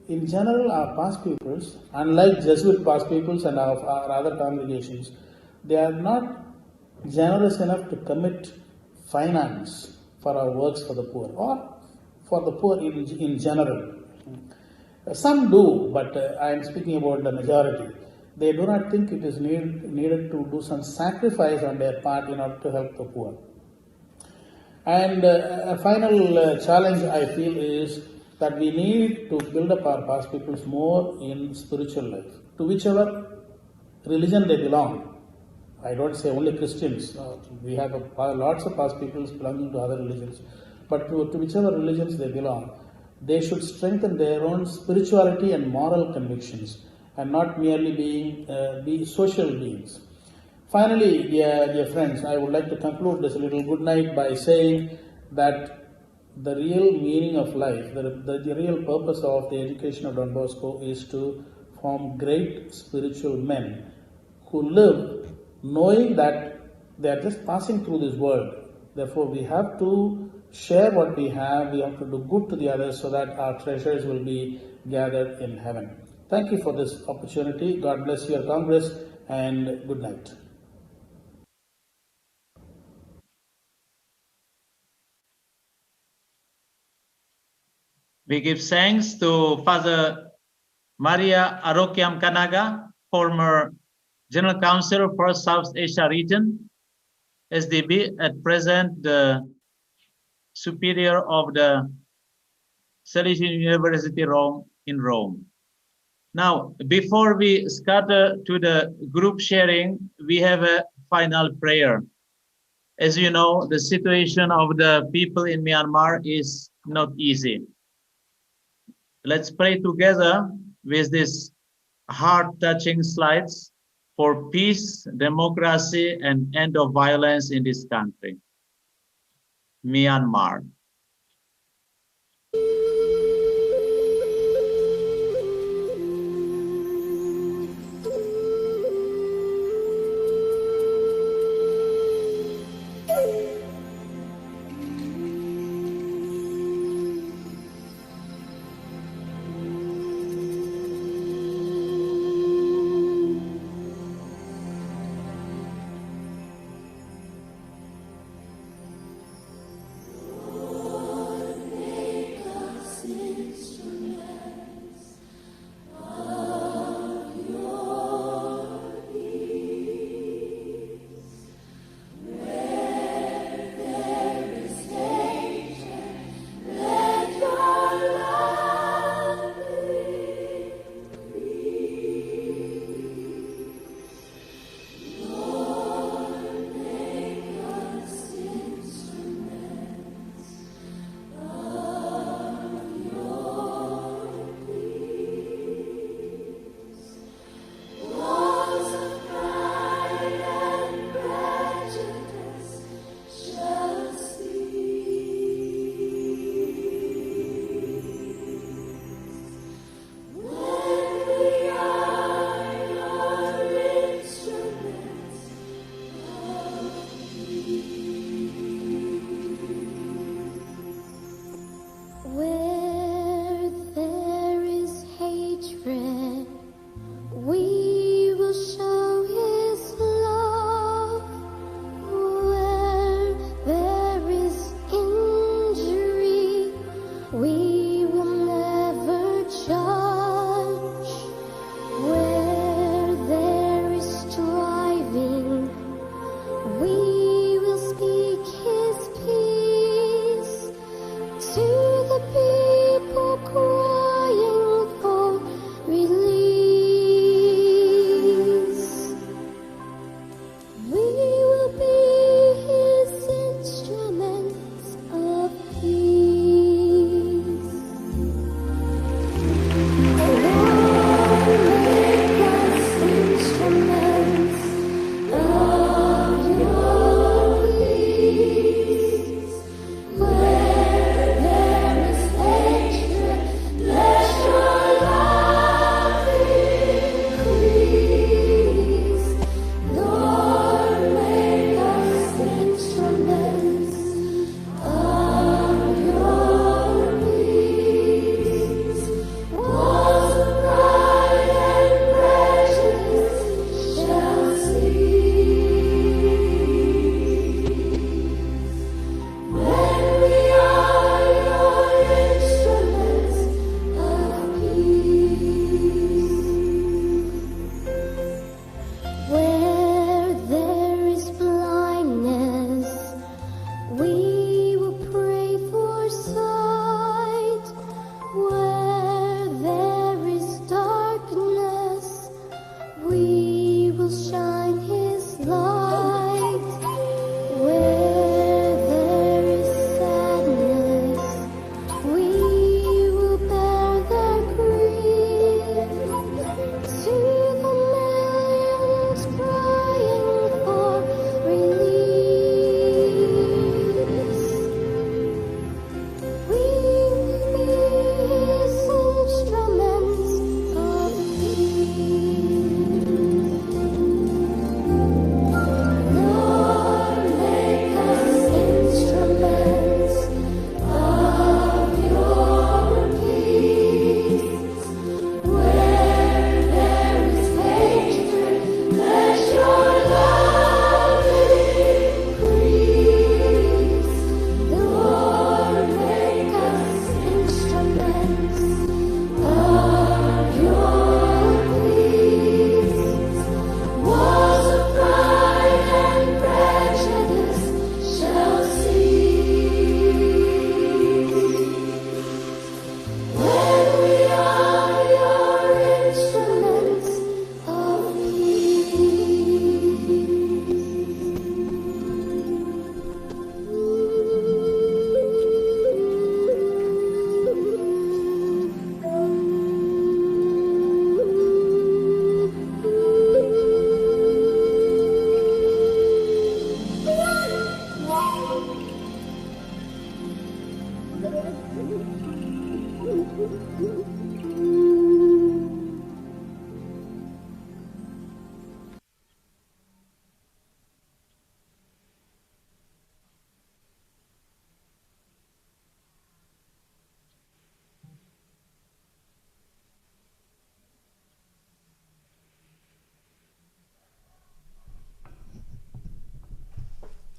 in general, our past peoples, unlike Jesuit past peoples and our other congregations, they are not generous enough to commit finance for our works for the poor or for the poor in general. Some do, but I am speaking about the majority. They do not think it is needed to do some sacrifice on their part in order to help the poor. And a final challenge I feel is that we need to build up our past peoples more in spiritual life, to whichever religion they belong. I don't say only Christians. We have lots of past peoples belonging to other religions. But to whichever religions they belong, they should strengthen their own spirituality and moral convictions and not merely be social beings. Finally, dear friends, I would like to conclude this little good night by saying that the real meaning of life, the real purpose of the education of Don Bosco is to form great spiritual men who live knowing that they are just passing through this world. Therefore, we have to share what we have to do good to the others so that our treasures will be gathered in heaven. Thank you for this opportunity. God bless your Congress and good night. We give thanks to Father Maria Arokiam Kanaga, former General Counsel for South Asia region, SDB, at present the Superior of the Salesian University in Rome. Now, before we scatter to the group sharing, we have a final prayer. As you know, the situation of the people in Myanmar is not easy. Let's pray together with these heart-touching slides for peace, democracy, and end of violence in this country, Myanmar.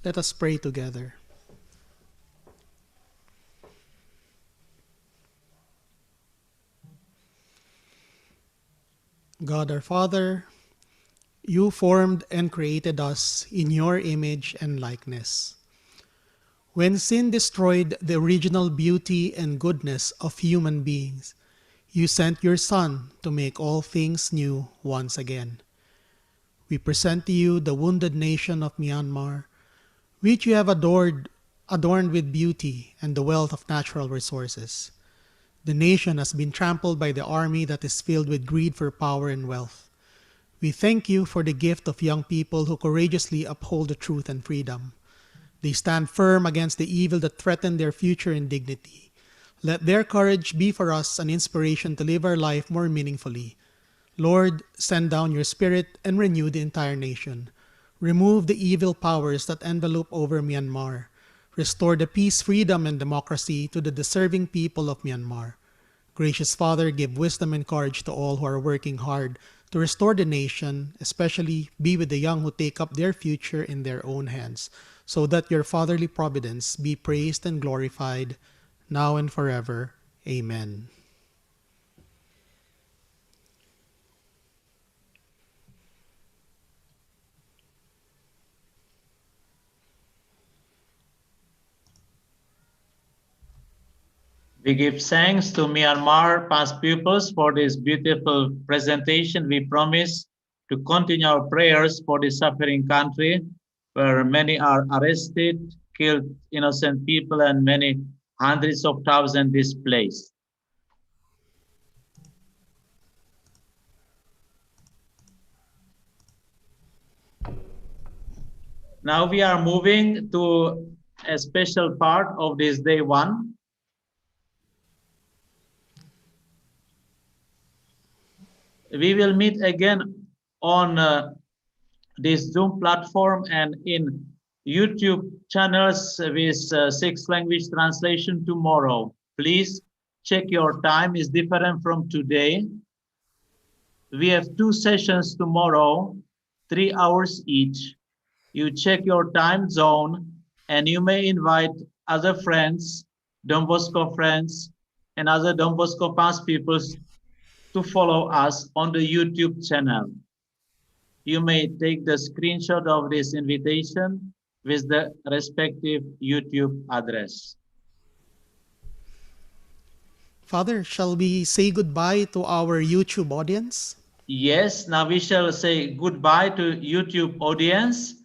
Let us pray together. God our Father, you formed and created us in your image and likeness. When sin destroyed the original beauty and goodness of human beings, you sent your Son to make all things new once again. We present to you the wounded nation of Myanmar, which you have adorned with beauty and the wealth of natural resources. The nation has been trampled by the army that is filled with greed for power and wealth. We thank you for the gift of young people who courageously uphold the truth and freedom. They stand firm against the evil that threaten their future and dignity. Let their courage be for us an inspiration to live our life more meaningfully. Lord, send down your Spirit and renew the entire nation. Remove the evil powers that envelop over Myanmar. Restore the peace, freedom, and democracy to the deserving people of Myanmar. Gracious Father, give wisdom and courage to all who are working hard to restore the nation, especially be with the young who take up their future in their own hands, so that your fatherly providence be praised and glorified, now and forever. Amen. We give thanks to Myanmar past pupils for this beautiful presentation. We promise to continue our prayers for the suffering country where many are arrested, killed innocent people, and many hundreds of thousands displaced. Now we are moving to a special part of this day one. We will meet again on this Zoom platform and in YouTube channels with 6 language translation tomorrow. Please check your time is different from today. We have 2 sessions tomorrow, 3 hours each. You check your time zone and you may invite other friends, Don Bosco friends, and other Don Bosco past peoples to follow us on the YouTube channel. You may take the screenshot of this invitation with the respective YouTube address. Father, shall we say goodbye to our YouTube audience? Yes, now we shall say goodbye to YouTube audience,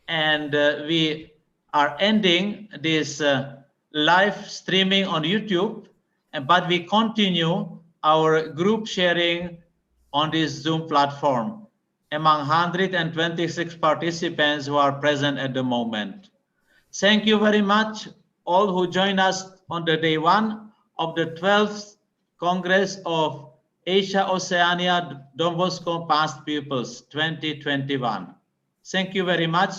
and we are ending this live streaming on YouTube, but we continue our group sharing on this Zoom platform among 126 participants who are present at the moment. Thank you very much all who joined us on the day one of the 12th Congress of Asia-Oceania Don Bosco Past Pupils 2021. Thank you very much.